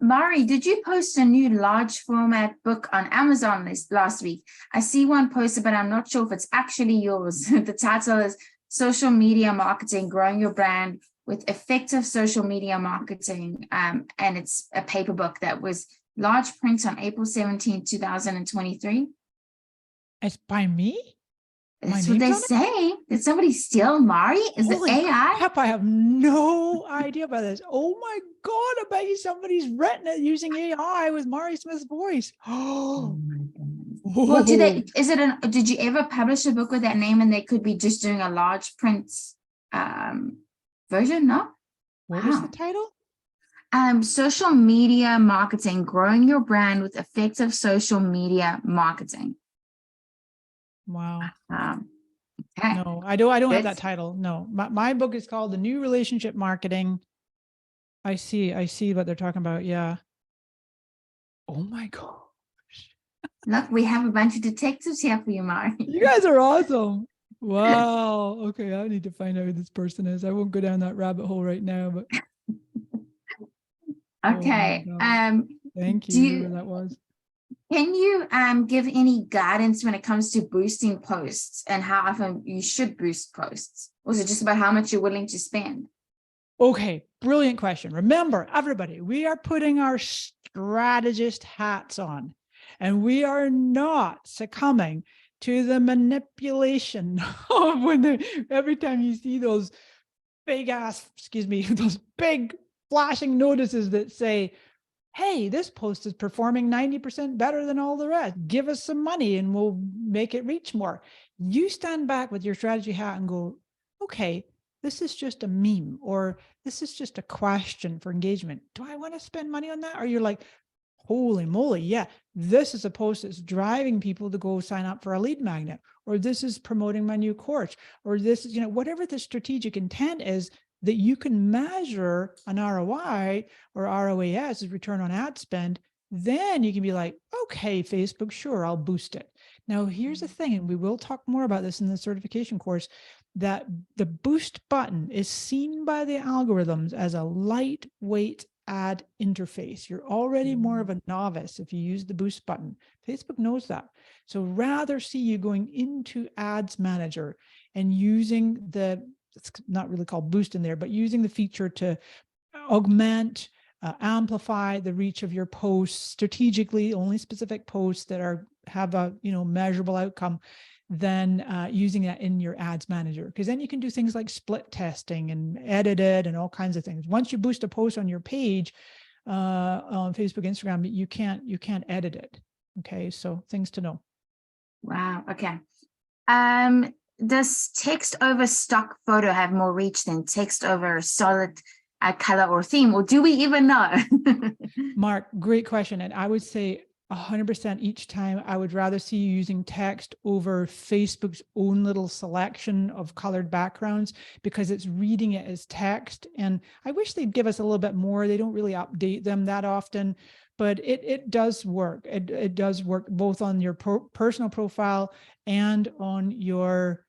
Mari, did you post a new large format book on Amazon last week? I see one posted, but I'm not sure if it's actually yours. The title is Social Media Marketing, Growing Your Brand with Effective Social Media Marketing. And it's a paper book that was large print on April 17, 2023. It's by me? That's what they say. Did somebody steal Mari? Is it AI? Crap, I have no idea about this. Oh my God, I bet you somebody's written it using AI with Mari Smith's voice. Oh my goodness. Well, did you ever publish a book with that name, and they could be just doing a large print version? No? What was the title? Social Media Marketing, Growing Your Brand with Effective Social Media Marketing. Wow. Okay. No, I don't have that title. No, my book is called The New Relationship Marketing. I see what they're talking about. Yeah. Oh my gosh. Look, we have a bunch of detectives here for you, Mari. You guys are awesome. Wow. Okay, I need to find out who this person is. I won't go down that rabbit hole right now, but. Okay. Oh my God. Thank Do you, you whoever that was. can you give any guidance when it comes to boosting posts and how often you should boost posts? Or is it just about how much you're willing to spend? Okay, brilliant question. Remember, everybody, we are putting our strategist hats on, and we are not succumbing to the manipulation of every time you see those big ass, excuse me, those big flashing notices that say, hey, this post is performing 90% better than all the rest. Give us some money and we'll make it reach more. You stand back with your strategy hat and go, okay, this is just a meme, or this is just a question for engagement. Do I want to spend money on that? Or you're like, holy moly, yeah, this is a post that's driving people to go sign up for a lead magnet, or this is promoting my new course, or this is, whatever the strategic intent is that you can measure an ROI or ROAS is return on ad spend, then you can be like, okay, Facebook, sure, I'll boost it. Now, here's the thing, and we will talk more about this in the certification course, that the boost button is seen by the algorithms as a lightweight ad interface. You're already more of a novice if you use the boost button. Facebook knows that. So rather see you going into Ads Manager and using it's not really called boost in there, but using the feature to augment, amplify the reach of your posts strategically, only specific posts that have a measurable outcome, than using that in your ads manager, because then you can do things like split testing and edit it and all kinds of things. Once you boost a post on your page on Facebook, Instagram, you can't edit it. Okay, so things to know. Wow. Okay. Does text over stock photo have more reach than text over solid color or theme, or do we even know? Mark, great question. And I would say 100% each time, I would rather see you using text over Facebook's own little selection of colored backgrounds, because it's reading it as text. And I wish they'd give us a little bit more. They don't really update them that often, but it does work. It does work both on your personal profile and on your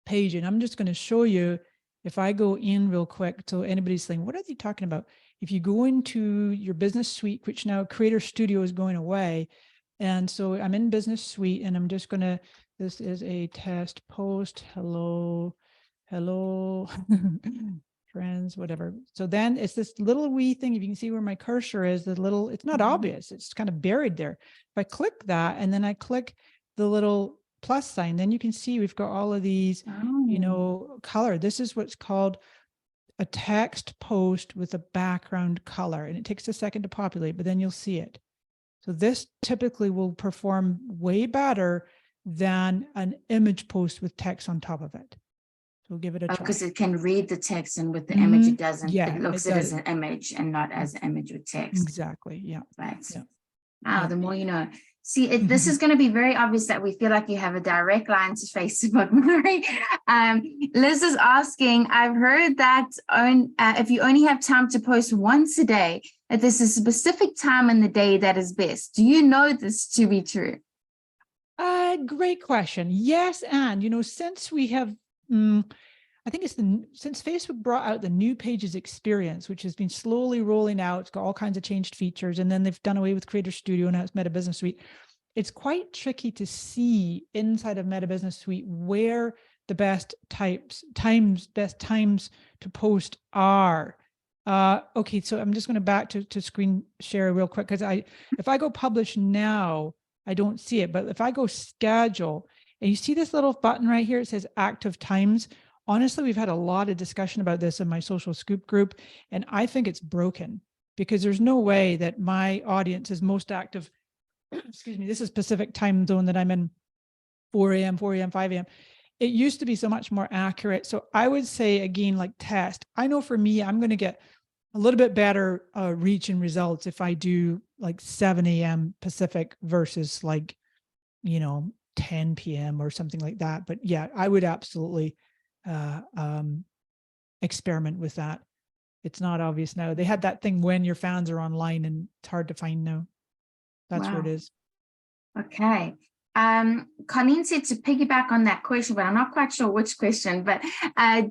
page. And I'm just going to show you, if I go in real quick, so anybody's saying, what are they talking about? If you go into your business suite, which now Creator Studio is going away. And so I'm in business suite, and I'm just going to, this is a test post. Hello, friends, whatever. So then it's this little wee thing. If you can see where my cursor is, the little, it's not obvious. It's kind of buried there. If I click that, and then I click the little plus sign, then you can see we've got all of these, color. This is what's called a text post with a background color, and it takes a second to populate, but then you'll see it. So this typically will perform way better than an image post with text on top of it. So we'll give it a try. Because it can read the text, and with the image it doesn't. Yeah, it looks at it as an image and not as an image with text. Exactly. Yeah. Right. Yeah. Wow, the more you know. See, this is going to be very obvious that we feel like you have a direct line to Facebook, Mari. Liz is asking, I've heard that if you only have time to post once a day, that there's a specific time in the day that is best. Do you know this to be true? Great question. Yes, and since we have, I think since Facebook brought out the new Pages experience, which has been slowly rolling out, it's got all kinds of changed features, and then they've done away with Creator Studio, and now it's Meta Business Suite. It's quite tricky to see inside of Meta Business Suite where the best times to post are. Okay, so I'm just going to back to screen share real quick, because if I go publish now, I don't see it. But if I go schedule, and you see this little button right here, it says active times. Honestly, we've had a lot of discussion about this in my social scoop group, and I think it's broken, because there's no way that my audience is most active. Excuse me, this is Pacific time zone that I'm in, 4 a.m., 5 a.m. It used to be so much more accurate. So I would say, again, like test. I know for me, I'm going to get a little bit better reach and results if I do like 7 a.m. Pacific versus like, 10 p.m. or something like that. But yeah, I would absolutely experiment with that. It's not obvious now. They had that thing when your fans are online, and it's hard to find now. That's where it is. Okay. Colleen said to piggyback on that question, but I'm not quite sure which question, but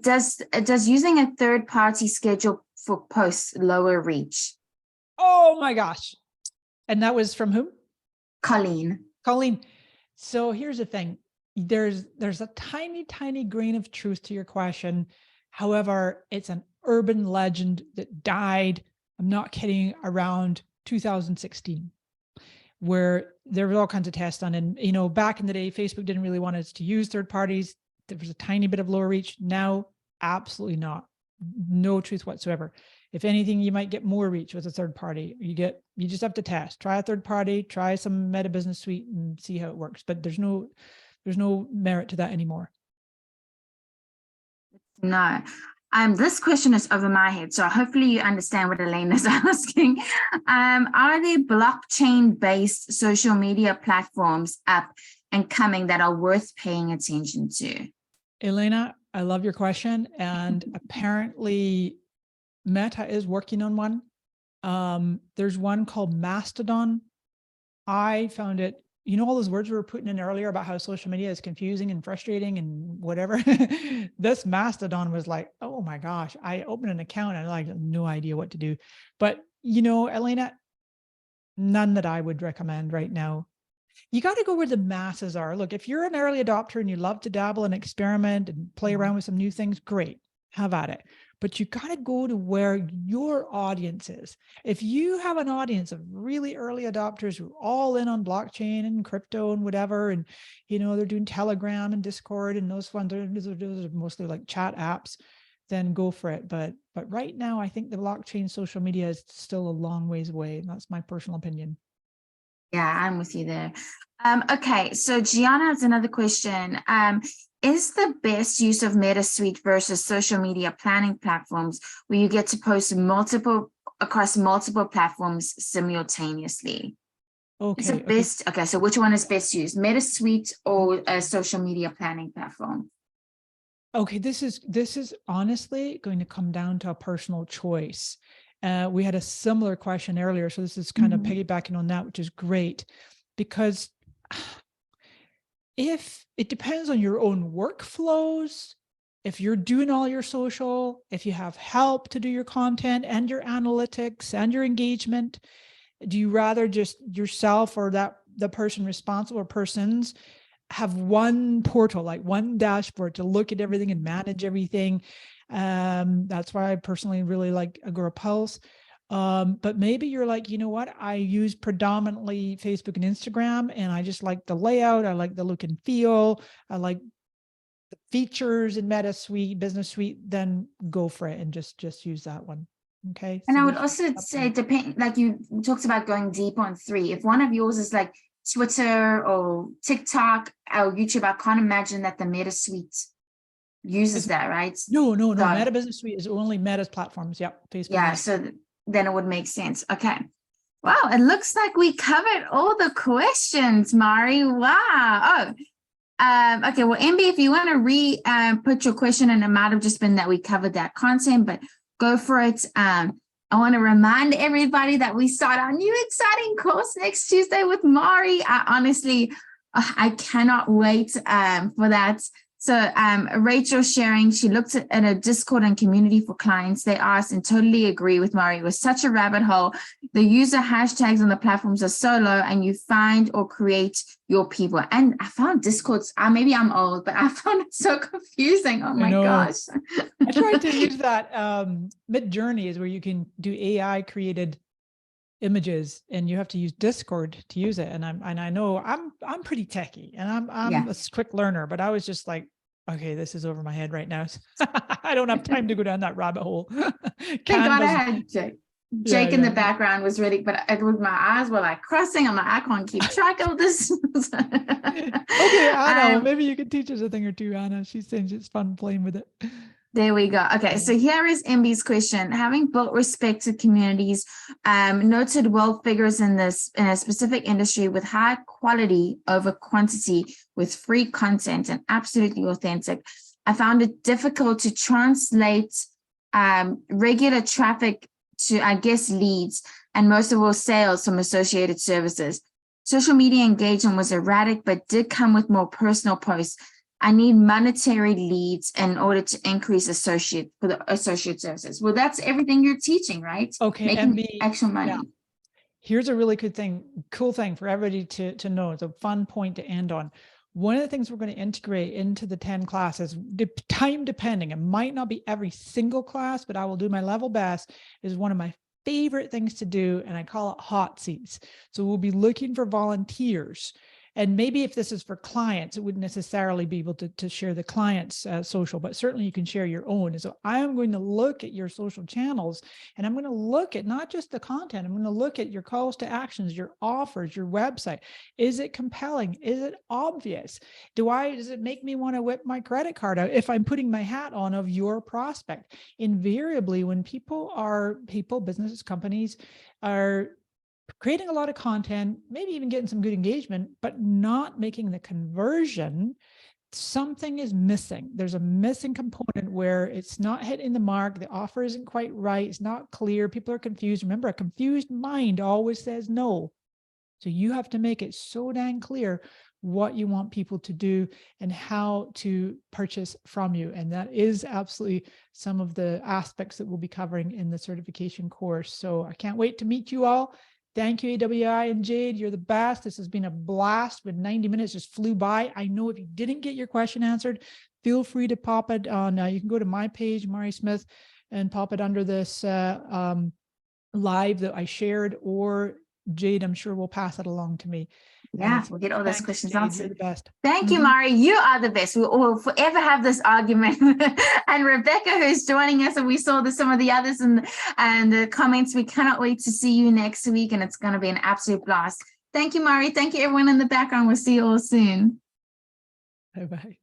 does using a third-party schedule for posts lower reach. Oh my gosh. And that was from whom? Colleen. Colleen. So here's the thing. There's a tiny, tiny grain of truth to your question. However, it's an urban legend that died, I'm not kidding, around 2016, where there was all kinds of tests done. And, back in the day, Facebook didn't really want us to use third parties. There was a tiny bit of lower reach. Now, absolutely not. No truth whatsoever. If anything, you might get more reach with a third party. You just have to test. Try a third party, try some Meta Business Suite and see how it works. But there's no merit to that anymore. No. This question is over my head, so hopefully you understand what Elaine is asking. Are there blockchain-based social media platforms up and coming that are worth paying attention to? Elena, I love your question. And apparently Meta is working on one. There's one called Mastodon. I found it, all those words we were putting in earlier about how social media is confusing and frustrating and whatever. This Mastodon was like, oh my gosh, I opened an account and I had no idea what to do. But, Elena, none that I would recommend right now. You got to go where the masses are. Look, if you're an early adopter and you love to dabble and experiment and play around with some new things, great, have at it. But you got to go to where your audience is. If you have an audience of really early adopters who are all in on blockchain and crypto and whatever, and they're doing Telegram and Discord and those ones, those are mostly like chat apps, then go for it. But right now, I think the blockchain social media is still a long ways away. And that's my personal opinion. Yeah, I'm with you there. Okay, so Gianna has another question. Is the best use of Meta Suite versus social media planning platforms where you get to post across multiple platforms simultaneously? Okay. Is it best? Okay, so which one is best used, Meta Suite or a social media planning platform? Okay, this is honestly going to come down to a personal choice. We had a similar question earlier, so this is kind of piggybacking on that, which is great, because if it depends on your own workflows, if you're doing all your social, if you have help to do your content and your analytics and your engagement, do you rather just yourself or the person responsible or persons have one portal, like one dashboard to look at everything and manage everything? That's why I personally really like Agora Pulse. But maybe you're like, you know what? I use predominantly Facebook and Instagram, and I just like the layout. I like the look and feel. I like the features in Meta Suite, Business Suite. Then go for it and just use that one. Okay. And I would also say, like you talked about going deep on 3. If one of yours is like Twitter or TikTok or YouTube, I can't imagine that the Meta Suite uses that, right? No. Meta Business Suite is only Meta's platforms. Yep. Facebook. Yeah. So then it would make sense. Okay. Wow. It looks like we covered all the questions, Mari. Wow. Okay. Well, MB, if you want to put your question in, it might have just been that we covered that content, but go for it. I want to remind everybody that we start our new exciting course next Tuesday with Mari. I cannot wait for that. So Rachel sharing, she looked at a Discord and community for clients. They asked and totally agree with Mari. It was such a rabbit hole. The user hashtags on the platforms are so low, and you find or create your people. And I found Discords, maybe I'm old, but I found it so confusing. Oh my gosh. I tried to use that Mid-Journey is where you can do AI created images, and you have to use Discord to use it. And I know I'm pretty techie, and I'm a quick learner, but I was just like, okay, this is over my head right now. I don't have time to go down that rabbit hole. Thank God I had Jake. Jake in the background was really, but my eyes were like crossing. I'm like, I can't keep track of this. Okay, Anna, maybe you can teach us a thing or two, Anna. She's saying it's fun playing with it. There we go. Okay, so here is MB's question. Having built respected communities, noted world figures in a specific industry with high quality over quantity with free content and absolutely authentic, I found it difficult to translate regular traffic to, I guess, leads and most of all sales from associated services. Social media engagement was erratic, but did come with more personal posts. I need monetary leads in order to increase for the associate services. Well, that's everything you're teaching, right? Okay. Making actual money. Yeah. Here's a really cool thing for everybody to know. It's a fun point to end on. One of the things we're going to integrate into the 10 classes, time depending, it might not be every single class, but I will do my level best, is one of my favorite things to do, and I call it hot seats. So we'll be looking for volunteers. And maybe if this is for clients, it wouldn't necessarily be able to share the client's social, but certainly you can share your own. And so I'm going to look at your social channels, and I'm going to look at not just the content, I'm going to look at your calls to actions, your offers, your website. Is it compelling? Is it obvious? Does it make me want to whip my credit card out if I'm putting my hat on of your prospect? Invariably, when businesses, companies are creating a lot of content, maybe even getting some good engagement, but not making the conversion, something is missing. There's a missing component where it's not hitting the mark. The offer isn't quite right. It's not clear. People are confused. Remember, a confused mind always says no. So you have to make it so dang clear what you want people to do and how to purchase from you. And that is absolutely some of the aspects that we'll be covering in the certification course. So I can't wait to meet you all. Thank you, AWAI and Jade. You're the best. This has been a blast. With 90 minutes just flew by. I know if you didn't get your question answered, feel free to pop it on. You can go to my page, Mari Smith, and pop it under this live that I shared, or Jade, I'm sure will pass it along to me. Yeah, we'll get all those questions answered. You're the best. Thank you, Mari. You are the best. We will forever have this argument. And Rebecca, who's joining us, and we saw some of the others and the comments. We cannot wait to see you next week, and it's going to be an absolute blast. Thank you, Mari. Thank you, everyone in the background. We'll see you all soon. Bye-bye.